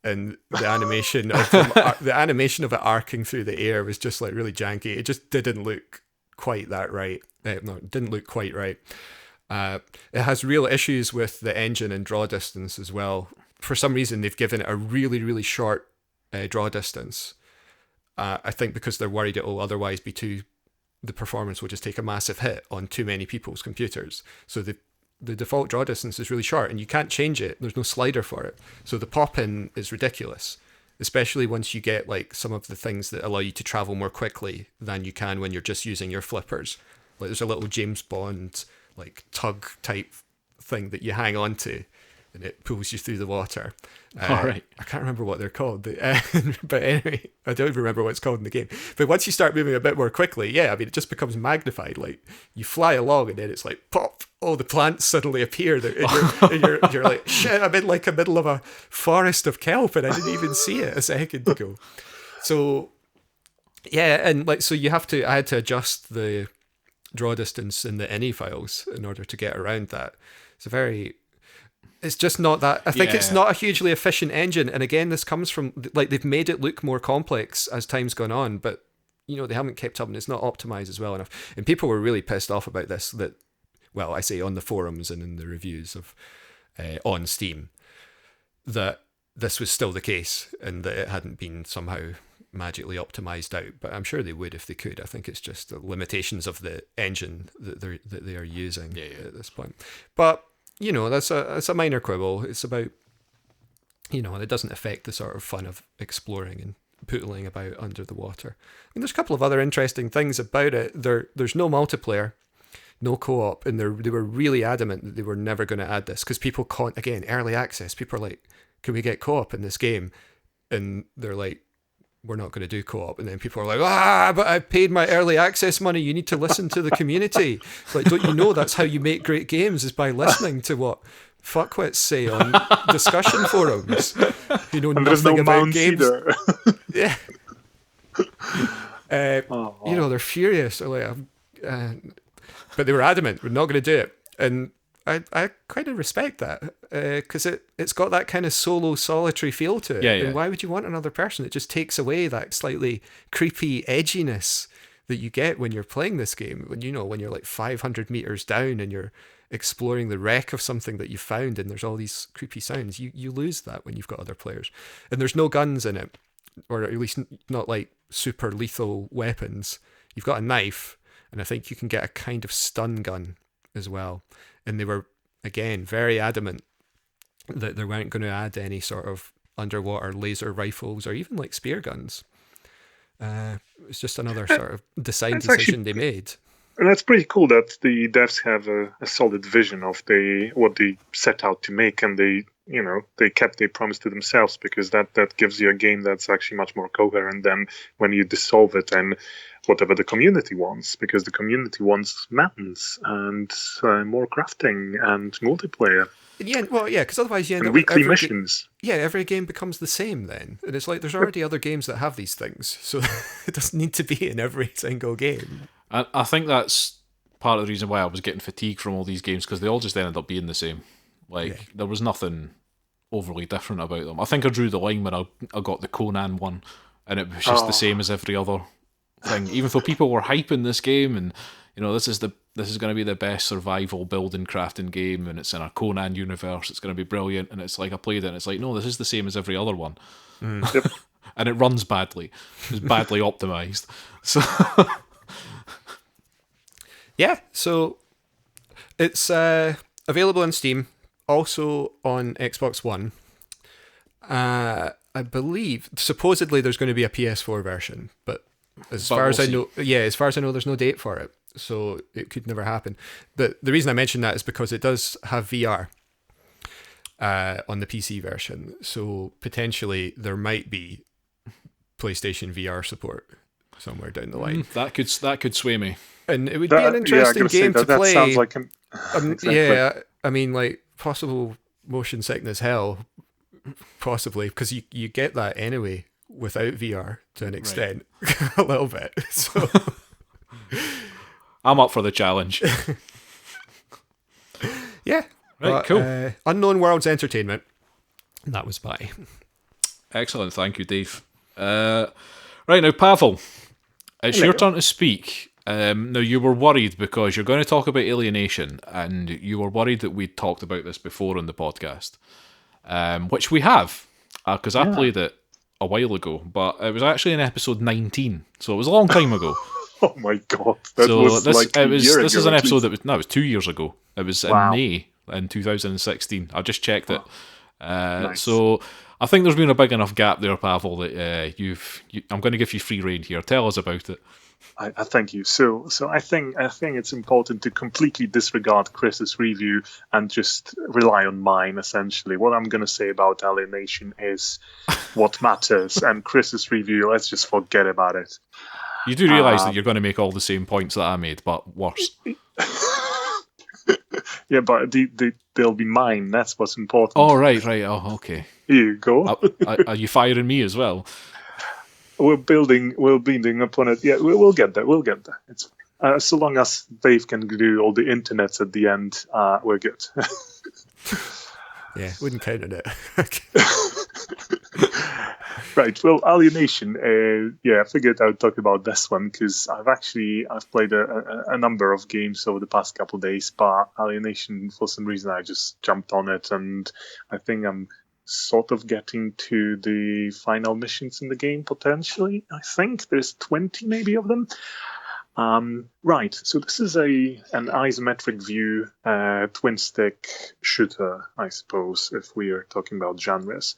And the animation of it arcing through the air was just like really janky. It just didn't look quite that right. It didn't look quite right. It has real issues with the engine and draw distance as well. For some reason, they've given it a really, really short draw distance. I think because they're worried it will otherwise the performance will just take a massive hit on too many people's computers. So the default draw distance is really short and you can't change it. There's no slider for it. So the pop-in is ridiculous, especially once you get like some of the things that allow you to travel more quickly than you can when you're just using your flippers. Like there's a little James Bond like tug type thing that you hang on to and it pulls you through the water. All right. I can't remember what they're called, but anyway, I don't remember what it's called in the game. But once you start moving a bit more quickly, yeah, I mean, it just becomes magnified. Like, you fly along, and then it's like, pop, all the plants suddenly appear. And you're like, shit, I'm in like the middle of a forest of kelp, and I didn't even see it a second ago. So, yeah, and like, so I had to adjust the draw distance in the ini files in order to get around that. It's just not that. I think it's not a hugely efficient engine. And again, this comes from, like, they've made it look more complex as time's gone on, but, you know, they haven't kept up and it's not optimized as well enough. And people were really pissed off about this, that, well, I say on the forums and in the reviews of on Steam, that this was still the case and that it hadn't been somehow magically optimized out. But I'm sure they would if they could. I think it's just the limitations of the engine that they are using at this point. But, you know, that's a minor quibble. It's about, you know, it doesn't affect the sort of fun of exploring and pootling about under the water. I mean, there's a couple of other interesting things about it. There's no multiplayer, no co-op, and they were really adamant that they were never going to add this because people again, early access, people are like, can we get co-op in this game? And they're like, we're not going to do co-op. And then people are like, but I paid my early access money. You need to listen to the community. Like, don't you know that's how you make great games, is by listening to what fuckwits say on discussion forums. You know and nothing no about games. Either. Yeah. You know, they're furious. They're like, but they were adamant, we're not going to do it. And I kind of respect that because it's got that kind of solo, solitary feel to it. Yeah. And why would you want another person? It just takes away that slightly creepy edginess that you get when you're playing this game. When you're like 500 meters down and you're exploring the wreck of something that you found and there's all these creepy sounds. You lose that when you've got other players. And there's no guns in it, or at least not like super lethal weapons. You've got a knife, and I think you can get a kind of stun gun as well. And they were, again, very adamant that they weren't going to add any sort of underwater laser rifles or even like spear guns. It's just another sort of decision they made. And that's pretty cool that the devs have a solid vision of what they set out to make, and they kept their promise to themselves, because that gives you a game that's actually much more coherent than when you dissolve it and whatever the community wants, because the community wants mountains and more crafting and multiplayer. Yeah, well, yeah, because otherwise you end and up with weekly missions. Every game becomes the same then. And it's like there's already other games that have these things, so it doesn't need to be in every single game. I think that's part of the reason why I was getting fatigued from all these games, because they all just ended up being the same. There was nothing overly different about them. I think I drew the line when I got the Conan one, and it was just the same as every other thing. Even though people were hyping this game, and this is going to be the best survival building crafting game, and it's in a Conan universe, it's going to be brilliant. And it's like, I played it, and it's like, no, this is the same as every other one. Yep. And it runs badly. It's badly optimized. So yeah, so it's available on Steam, also on Xbox One. I believe, supposedly, there's going to be a PS4 version, but as far as I know, there's no date for it, so it could never happen. But the reason I mention that is because it does have VR on the PC version, so potentially there might be PlayStation VR support somewhere down the line. That could sway me. And it would be an interesting game to play. That sounds like exactly. Yeah, I mean, like, possible motion sickness hell, possibly, because you get that anyway without VR to an extent, right. A little bit. So I'm up for the challenge. Yeah. Right, cool. Unknown Worlds Entertainment. That was by. Excellent, thank you, Dave. Right, now, Pavel, it's your turn to speak. Now, you were worried because you're going to talk about Alienation, and you were worried that we'd talked about this before on the podcast, which we have, because I played it a while ago, but it was actually in episode 19, so it was a long time ago. Oh my god, this is an episode it was 2 years ago. It was in May in 2016. I just checked it. Nice. So I think there's been a big enough gap there, Pavel, that I'm going to give you free rein here. Tell us about it. I thank you. So I think it's important to completely disregard Chris's review and just rely on mine. Essentially, what I'm going to say about Alienation is what matters, and Chris's review, let's just forget about it. You do realise that you're going to make all the same points that I made, but worse. Yeah, but they'll be mine. That's what's important. Oh, right. Oh, okay. Here you go. Are you firing me as well? We're building upon it. Yeah, we'll get there. It's so long as Dave can do all the internets at the end, we're good. Yeah, wouldn't count on it. Right. Well, Alienation. I figured I would talk about this one because I've played a number of games over the past couple of days, but Alienation, for some reason, I just jumped on it, and I think I'm sort of getting to the final missions in the game potentially. I think there's 20 maybe of them. Right, so this is an isometric view twin stick shooter, I suppose, if we are talking about genres.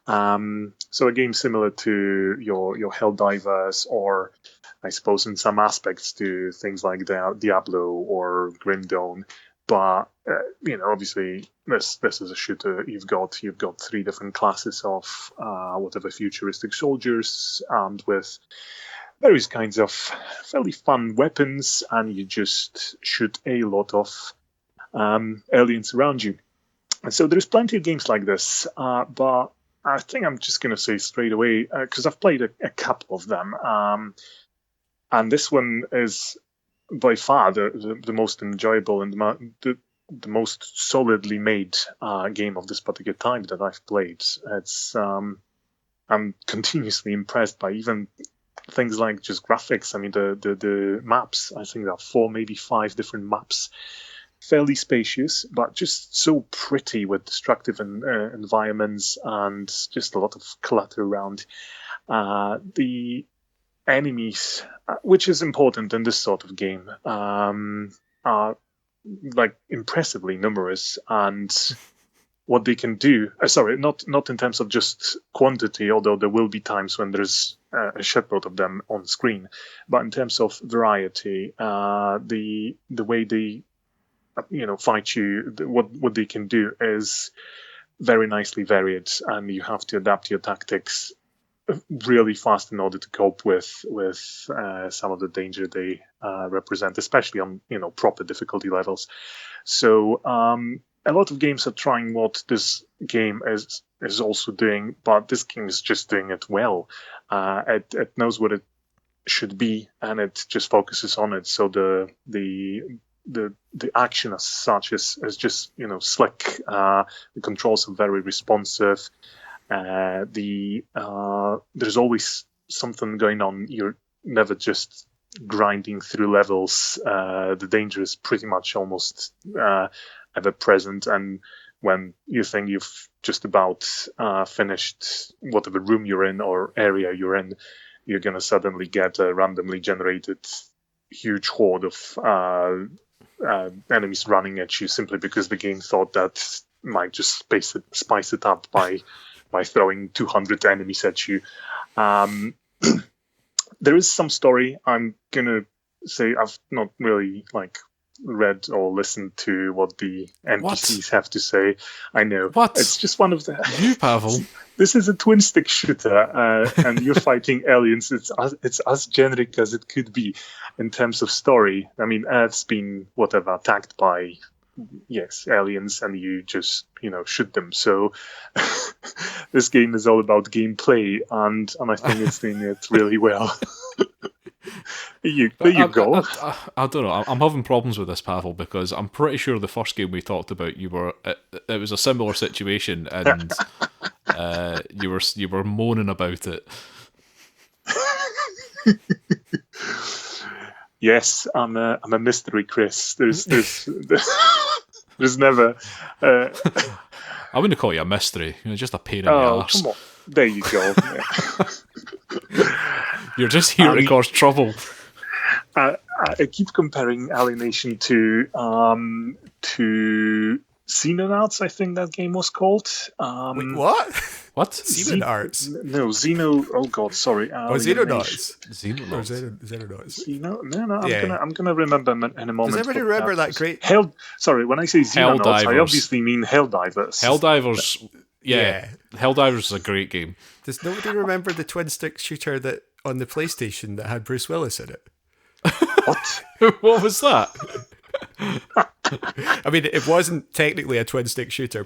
So a game similar to your Helldivers, or I suppose in some aspects to things like Diablo or Grim Dawn. But obviously, this is a shooter. You've got 3 different classes of whatever futuristic soldiers, armed with various kinds of fairly fun weapons, and you just shoot a lot of aliens around you. And so there's plenty of games like this, but I think I'm just going to say straight away, because I've played a couple of them, and this one is by far the most enjoyable and the most solidly made game of this particular type that I've played. It's I'm continuously impressed by even things like just graphics. I mean, the maps, I think there are 4, maybe 5 different maps, fairly spacious, but just so pretty with destructive environments and just a lot of clutter around. The enemies, which is important in this sort of game, are like impressively numerous, and what they can do. Sorry, not in terms of just quantity, although there will be times when there's a shitload of them on screen, but in terms of variety, the way they fight you, what they can do is very nicely varied, and you have to adapt your tactics really fast in order to cope with some of the danger they represent, especially on proper difficulty levels. So a lot of games are trying what this game is also doing, but this game is just doing it well. It knows what it should be, and it just focuses on it. So the action as such is just slick. The controls are very responsive. There's always something going on. You're never just grinding through levels. The danger is pretty much almost ever present, and when you think you've just about finished whatever room you're in or area you're in, you're going to suddenly get a randomly generated huge horde of enemies running at you simply because the game thought that might just spice it up by throwing 200 enemies at you. There is some story. I'm going to say I've not really read or listened to what the NPCs have to say. I know. What? It's just one of the... You, Pavel. This is a twin stick shooter, and you're fighting aliens. It's as generic as it could be in terms of story. I mean, Earth's been attacked by aliens, and you just shoot them. So this game is all about gameplay, and I think it's doing it really well. There you go. I don't know. I'm having problems with this, Pavel, because I'm pretty sure the first game we talked about, it was a similar situation, and you were moaning about it. Yes, I'm a mystery, Chris. There's never. I wouldn't call you a mystery. You're just a pain in the arse. Come on. There you go. You're just here to cause trouble. I keep comparing Alienation to Xenonauts, I think that game was called. Wait, what? What? Seaman Arts? No, Xeno. Oh God, sorry. Oh, Xenonauts. Or Xenonauts. Xenonauts. Xeno? No, Yeah. I'm gonna remember in a moment. Does everybody what remember that was. great... Sorry, when I say Xenonauts, I Helldivers. obviously mean Helldivers. Helldivers. Yeah. Yeah. Helldivers is a great game. Does nobody remember the twin-stick shooter that on the PlayStation that had Bruce Willis in it? What? What was that? I mean, it wasn't technically a twin-stick shooter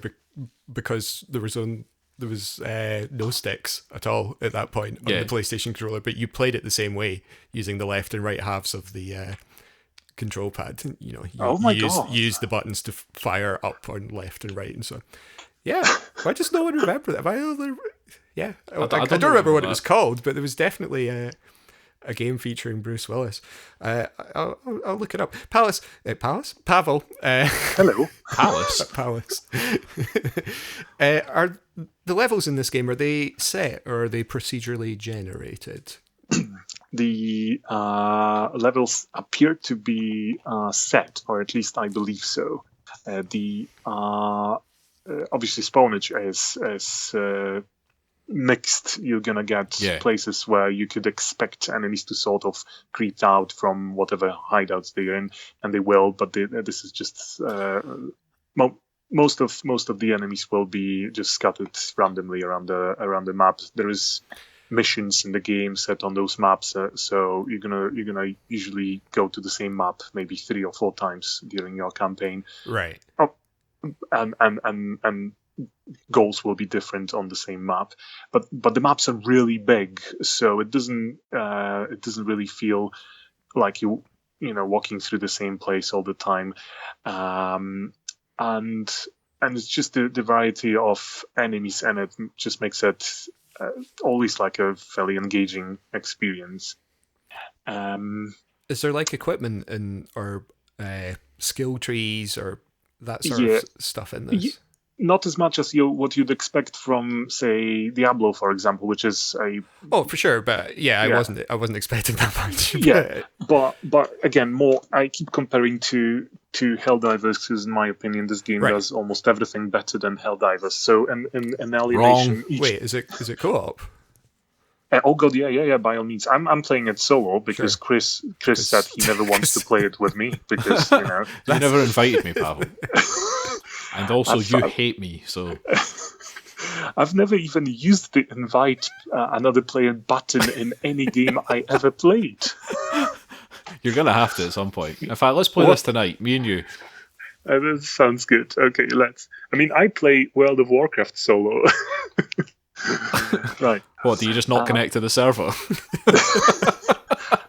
because there was no sticks at all at that point on the PlayStation controller, but you played it the same way using the left and right halves of the control pad. You know, you use the buttons to fire up on left and right and so on. Yeah, why does no one remember that? I don't remember what it was called, but there was definitely a game featuring Bruce Willis. I'll look it up. Pavel. Hello. Palace. Are the levels in this game, are they set or are they procedurally generated? The levels appear to be set, or at least I believe so. Obviously spawnage is mixed. You're gonna get places where you could expect enemies to sort of creep out from whatever hideouts they're in, and they will. But this is just most of the enemies will be just scattered randomly around the map. There is missions in the game set on those maps, so you're gonna usually go to the same map maybe 3 or 4 times during your campaign. Right. And goals will be different on the same map, but the maps are really big, so it doesn't really feel like you walking through the same place all the time, and it's just the variety of enemies, and it just makes it always like a fairly engaging experience. Is there like equipment or skill trees or that sort of stuff in this? Not as much as what you'd expect from, say, Diablo, for example, which is a... Oh, for sure, but I wasn't expecting that much. Yeah, but again, more. I keep comparing to Helldivers, because in my opinion, this game does almost everything better than Helldivers. So, in Alienation... Wait, is it co-op? Oh god, yeah. By all means, I'm playing it solo because Chris said he never wants to play it with me because you never invited me, Pavel. And also, you hate me, so... I've never even used the invite another player button in any game I ever played. You're going to have to at some point. In fact, let's play this tonight, me and you. That sounds good. Okay, let's. I mean, I play World of Warcraft solo. Right. What, do you just not connect to the server?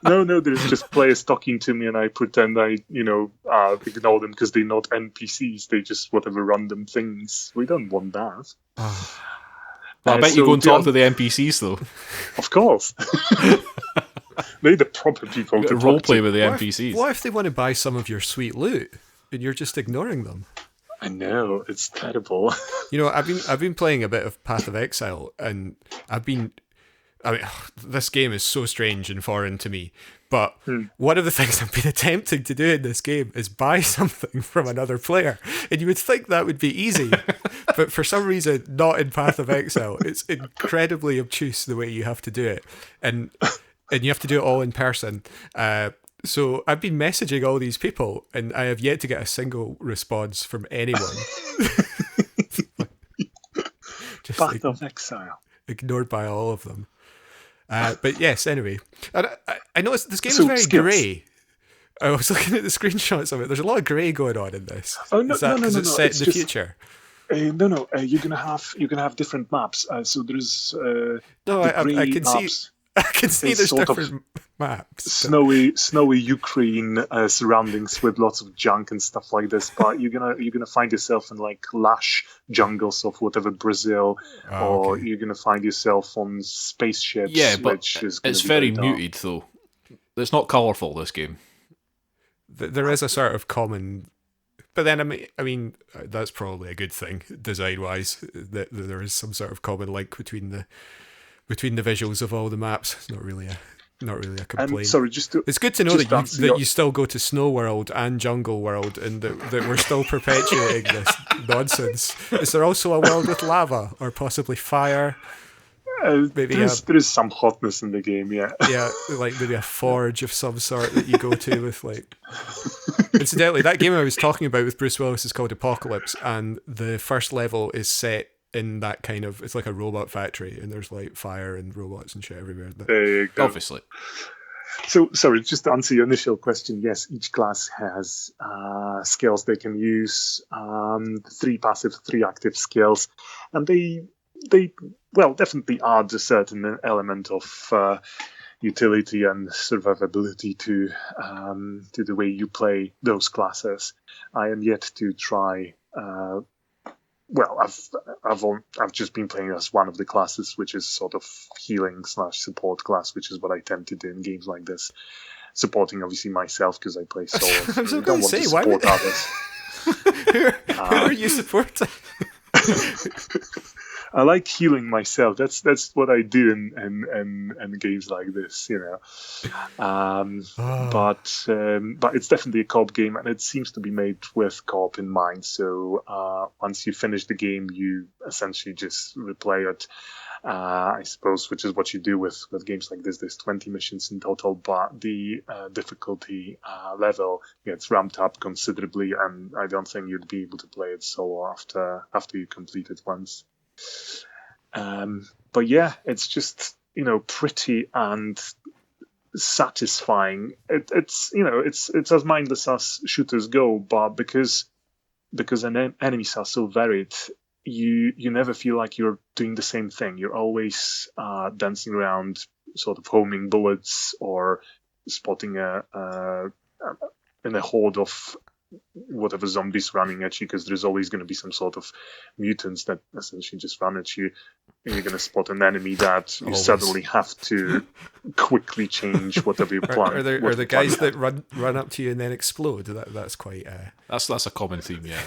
No, there's just players talking to me and I pretend I, ignore them because they're not NPCs. They just whatever random things. We don't want that. Well, I bet you go and talk to the NPCs, though. Of course. They're the proper people to roleplay with the NPCs. What if they want to buy some of your sweet loot and you're just ignoring them? I know, it's terrible. I've been playing a bit of Path of Exile, and this game is so strange and foreign to me, but one of the things I've been attempting to do in this game is buy something from another player, and you would think that would be easy, but for some reason, not in Path of Exile. It's incredibly obtuse the way you have to do it, and you have to do it all in person. So I've been messaging all these people, and I have yet to get a single response from anyone. Just Path of Exile. Ignored by all of them. But yes, anyway. I noticed this game is very grey. I was looking at the screenshots of it. There's a lot of grey going on in this. Oh, no, no. It's set in the future? No. You're gonna have different maps. So there's I can see. I can see there's different maps. Snowy Ukraine surroundings with lots of junk and stuff like this. But you're gonna find yourself in like lush jungles of whatever Brazil, or you're gonna find yourself on spaceships. Yeah, but it's very dark. muted though. It's not colourful, this game. There is a sort of common. But then, I mean, that's probably a good thing, design-wise, that there is some sort of common link between the visuals of all the maps. It's not really not really a And complaint. sorry, just to It's good to know just that answer your- you still go to Snow World and Jungle World, and that we're still perpetuating this nonsense. Is there also a world with lava or possibly fire? Maybe there is some hotness in the game, yeah. Yeah, like maybe a forge of some sort that you go to with like. Incidentally, that game I was talking about with Bruce Willis is called Apocalypse, and the first level is set in that kind of. It's like a robot factory, and there's like fire and robots and shit everywhere. There you go. Obviously. So, sorry, just to answer your initial question, yes, each class has skills they can use, 3 passive, 3 active skills, and they definitely add a certain element of utility and survivability to the way you play those classes. I am yet to try. I've just been playing as one of the classes, which is sort of healing/support class, which is what I tend to do in games like this. Supporting obviously myself because I play solo. I'm so I going don't to want say, to why support would others. who are you supporting? I like healing myself. That's what I do in games like this, you know. But it's definitely a co-op game, and it seems to be made with co-op in mind. So once you finish the game, you essentially just replay it. I suppose, which is what you do with games like this. There's 20 missions in total, but the difficulty level gets ramped up considerably, and I don't think you'd be able to play it solo after you complete it once. But yeah, it's just, you know, pretty and satisfying. It's as mindless as shooters go, but because enemies are so varied, you never feel like you're doing the same thing. You're always dancing around, sort of homing bullets or spotting in a horde of whatever zombies running at you, because there's always going to be some sort of mutants that essentially just run at you, and you're going to spot an enemy that you suddenly have to quickly change whatever you plan. Are the guys that run up to you and then explode? That's quite. That's a common theme, yeah.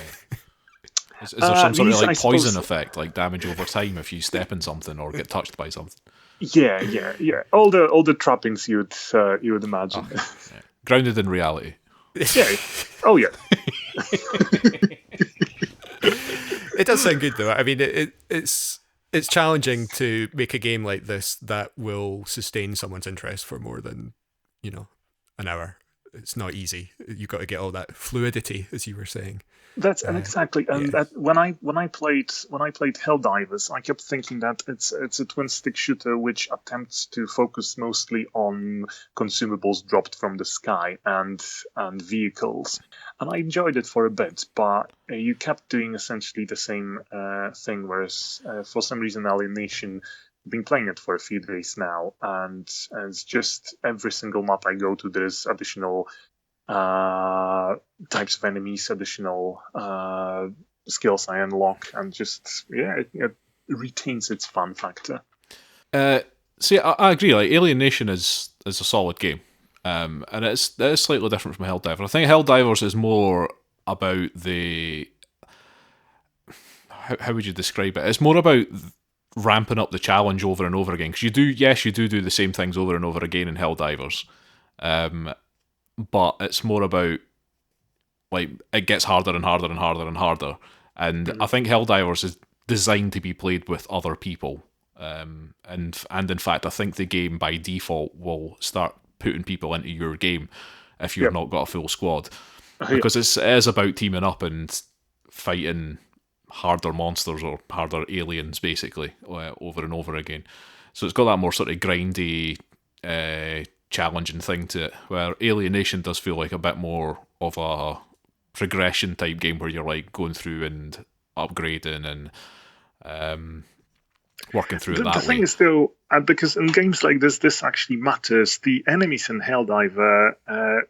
Is there some sort of like poison effect, like damage over time if you step in something or get touched by something? Yeah. All the trappings you would imagine. Oh, yeah. Grounded in reality. Yeah. Oh yeah. It does sound good though. I mean, it's challenging to make a game like this that will sustain someone's interest for more than, you know, an hour. It's not easy. You've got to get all that fluidity, as you were saying. That's exactly, and that when I played Helldivers, I kept thinking that it's a twin stick shooter which attempts to focus mostly on consumables dropped from the sky and vehicles, and I enjoyed it for a bit, but you kept doing essentially the same thing. Whereas for some reason, Alienation, I've been playing it for a few days now, and it's just every single map I go to, there's additional types of enemies, additional skills I unlock, and just it retains its fun factor. See, I agree. Like Alienation is a solid game, and it is slightly different from Helldiver. I think Helldivers is more about the how would you describe it? It's more about ramping up the challenge over and over again, because you do the same things over and over again in Helldivers. But it's more about, like, it gets harder and harder and harder and harder. And I think Helldivers is designed to be played with other people. And in fact, I think the game by default will start putting people into your game if you've not got a full squad. Because it is about teaming up and fighting harder monsters or harder aliens, basically, over and over again. So it's got that more sort of grindy, challenging thing to it, where Alienation does feel like a bit more of a progression type game where you're like going through and upgrading and working through it that way. The thing is though, because in games like this actually matters. The enemies in Helldiver,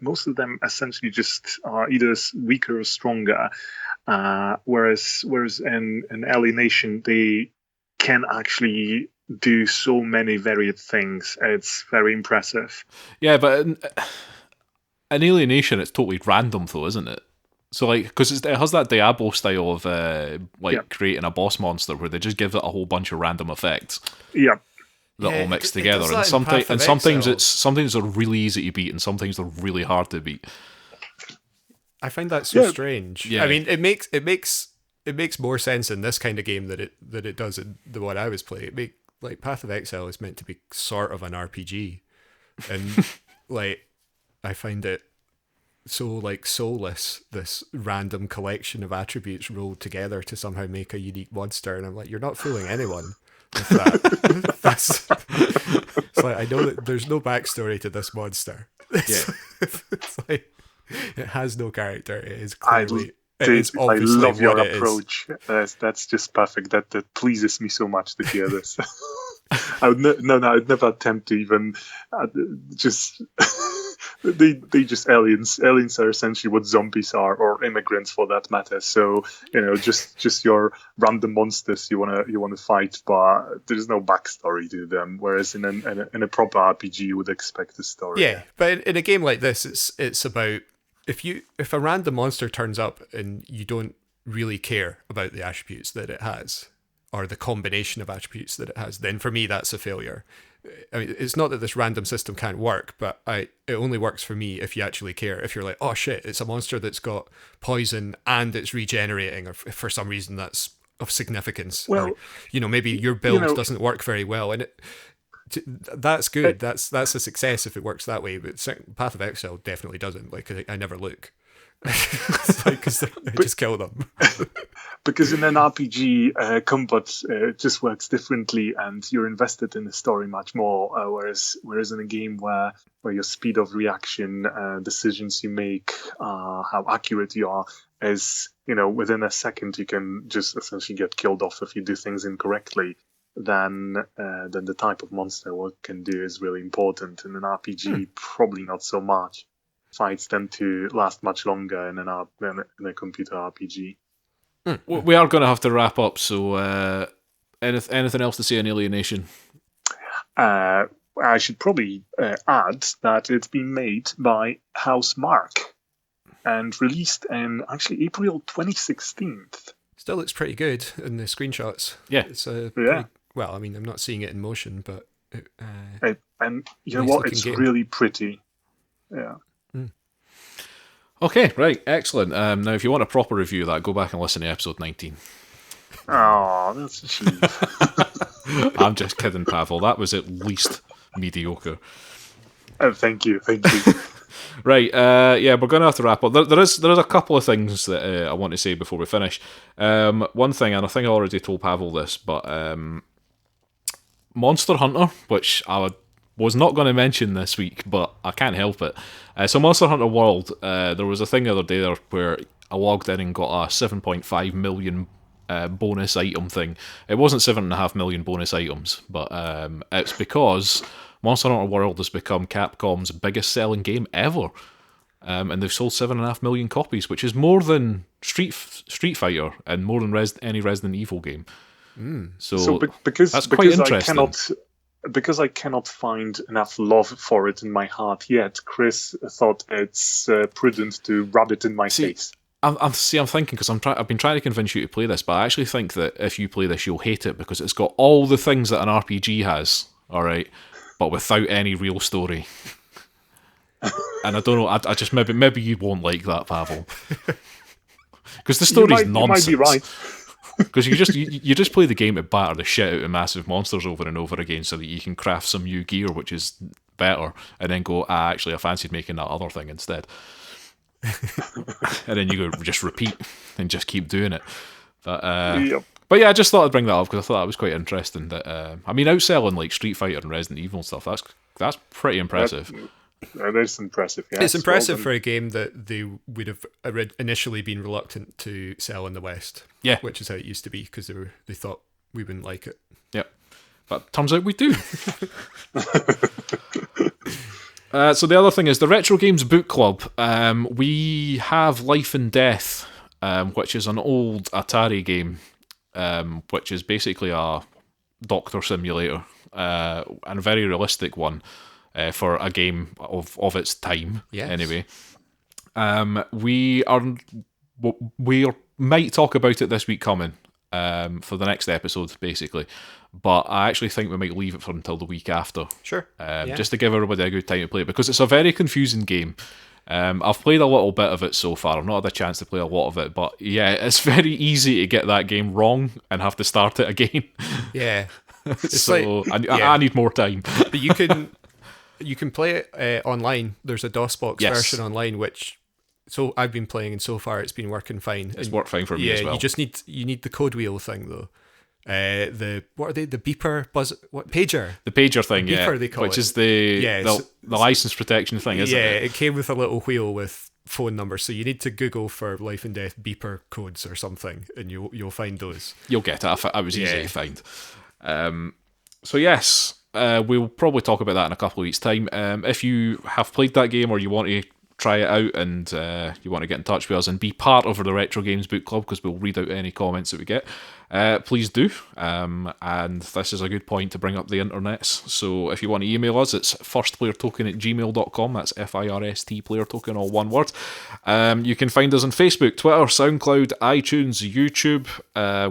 most of them essentially just are either weaker or stronger, whereas in Alienation they can actually do so many varied things. It's very impressive. Yeah, but in Alienation, it's totally random, though, isn't it? So, like, because it has that Diablo style of creating a boss monster where they just give it a whole bunch of random effects. Yeah. that Yeah, all mix it together. does And that in Path of sometimes Exile. sometimes they're really easy to beat, and sometimes they're really hard to beat. I find that so Yeah. strange. Yeah. I mean, it makes more sense in this kind of game that it does in the one I was playing. Like Path of Exile is meant to be sort of an RPG, and like I find it so like soulless. This random collection of attributes rolled together to somehow make a unique monster, and I'm like, you're not fooling anyone with that. It's like I know that there's no backstory to this monster. It's like it has no character. It is clearly. It's I obviously love your what it is. approach. That's just perfect. That pleases me so much to hear this. I would I would never attempt to even just. They just aliens. Aliens are essentially what zombies are, or immigrants for that matter. So just your random monsters you wanna fight, but there's no backstory to them. Whereas in a proper RPG, you would expect a story. Yeah, but in a game like this, it's about if a random monster turns up and you don't really care about the attributes that it has or the combination of attributes that it has, then for me that's a failure. I mean, it's not that this random system can't work, but it only works for me if you actually care. If you're like, oh shit, it's a monster that's got poison and it's regenerating, or for some reason that's of significance. Well, or, maybe your build doesn't work very well, and that's good. That's a success if it works that way. But Path of Exile definitely doesn't. Like I never look. It's like, 'cause I just kill them. Because in an RPG, combat just works differently, and you're invested in the story much more. Whereas in a game where your speed of reaction, decisions you make, how accurate you are, is within a second you can just essentially get killed off if you do things incorrectly. Then the type of monster what can do is really important. In an RPG, probably not so much. Fights tend to last much longer in a computer RPG. We are going to have to wrap up, so anything else to say on Alienation? I should probably add that it's been made by House Mark and released in actually April 2016. Still looks pretty good in the screenshots. Yeah. It's Yeah. well, I mean, I'm not seeing it in motion, but And you know Nice what? looking It's game. really pretty. Yeah. Okay, right, excellent. Now, if you want a proper review of that, go back and listen to episode 19. Oh, that's a shame. I'm just kidding, Pavel. That was at least mediocre. Oh, thank you. Right, yeah, we're going to have to wrap up. There is a couple of things that I want to say before we finish. One thing, and I think I already told Pavel this, but Monster Hunter, which I was not going to mention this week, but I can't help it. So Monster Hunter World, there was a thing the other day there where I logged in and got a 7.5 million bonus item thing. It wasn't 7.5 million bonus items, but it's because Monster Hunter World has become Capcom's biggest selling game ever. And they've sold 7.5 million copies, which is more than Street Fighter and more than any Resident Evil game. So because that's quite interesting. Because I cannot find enough love for it in my heart yet, Chris thought it's prudent to rub it in my face. I'm thinking, because I've been trying to convince you to play this, but I actually think that if you play this, you'll hate it because it's got all the things that an RPG has, all right, but without any real story. And I don't know, I just maybe you won't like that, Pavel, because the story's nonsense. You might be right. Because you just play the game to batter the shit out of massive monsters over and over again so that you can craft some new gear, which is better, and then go, actually, I fancied making that other thing instead. And then you go, just repeat and just keep doing it. But Yep. but yeah, I just thought I'd bring that up because I thought that was quite interesting. That I mean, outselling like Street Fighter and Resident Evil and stuff, that's pretty impressive. That is impressive. Yeah, it's impressive for a game that they would have initially been reluctant to sell in the West. Yeah. Which is how it used to be because they thought we wouldn't like it. Yep. But turns out we do. So the other thing is the Retro Games Book Club. We have Life and Death, which is an old Atari game, which is basically a doctor simulator, and a very realistic one for a game of its time. Yes. Anyway, we might talk about it this week coming. for the next episode, basically. But I actually think we might leave it for until the week after. Sure. Just to give everybody a good time to play it, because it's a very confusing game. I've played a little bit of it so far. I've not had a chance to play a lot of it, but yeah, it's very easy to get that game wrong and have to start it again. Yeah. It's so like, I need more time. But you can play it online. There's a DOSBox version online, which I've been playing, and so far it's been working fine. It's worked fine for me as well. You need the code wheel thing though. What are they? The beeper pager? The pager thing, beeper, they call which it. is the license protection thing, isn't it? Yeah, it came with a little wheel with phone numbers, so you need to Google for life and death beeper codes or something, and you'll find those. You'll get it. I was easy to find. So yes, we'll probably talk about that in a couple of weeks' time. If you have played that game or you want to try it out and you want to get in touch with us and be part of the Retro Games Book Club, because we'll read out any comments that we get, please do. And this is a good point to bring up the internets. So if you want to email us, it's firstplayertoken@gmail.com. That's FIRST player token, all one word. You can find us on Facebook, Twitter, SoundCloud, iTunes, YouTube.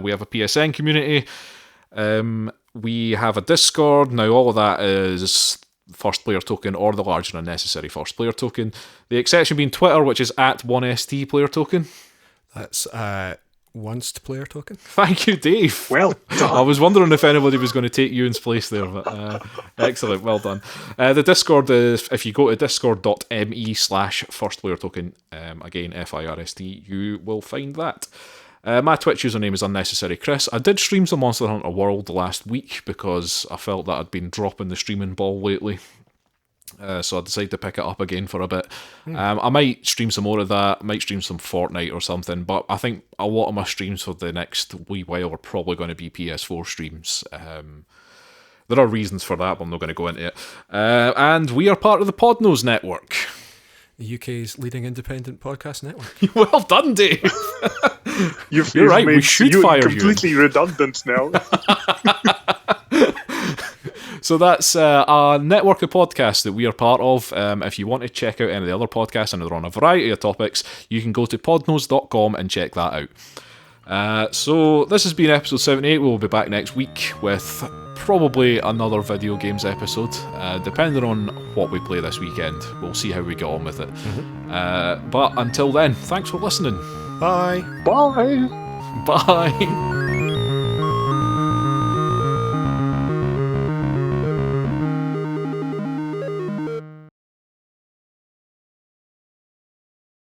We have a PSN community. We have a Discord. Now all of that is First Player Token or the large and unnecessary First Player Token. The exception being Twitter, which is @1ST Player Token. That's once player token. Thank you, Dave. Well done. I was wondering if anybody was going to take Euan's place there, but excellent, well done. The Discord is, if you go to discord.me/firstplayertoken, again FIRST, you will find that. My Twitch username is Unnecessary Chris. I did stream some Monster Hunter World last week because I felt that I'd been dropping the streaming ball lately. So I decided to pick it up again for a bit. I might stream some more of that, I might stream some Fortnite or something, but I think a lot of my streams for the next wee while are probably going to be PS4 streams. There are reasons for that, but I'm not going to go into it. And we are part of the Podnose Network. The UK's leading independent podcast network. Well done, Dave. You're right, we should fire you. Completely redundant now. So that's a network of podcasts that we are part of. If you want to check out any of the other podcasts, and they're on a variety of topics, you can go to podnose.com and check that out. So this has been episode 78. We'll be back next week with probably another video games episode, depending on what we play this weekend. We'll see how we get on with it. But until then, thanks for listening. Bye. Bye. Bye.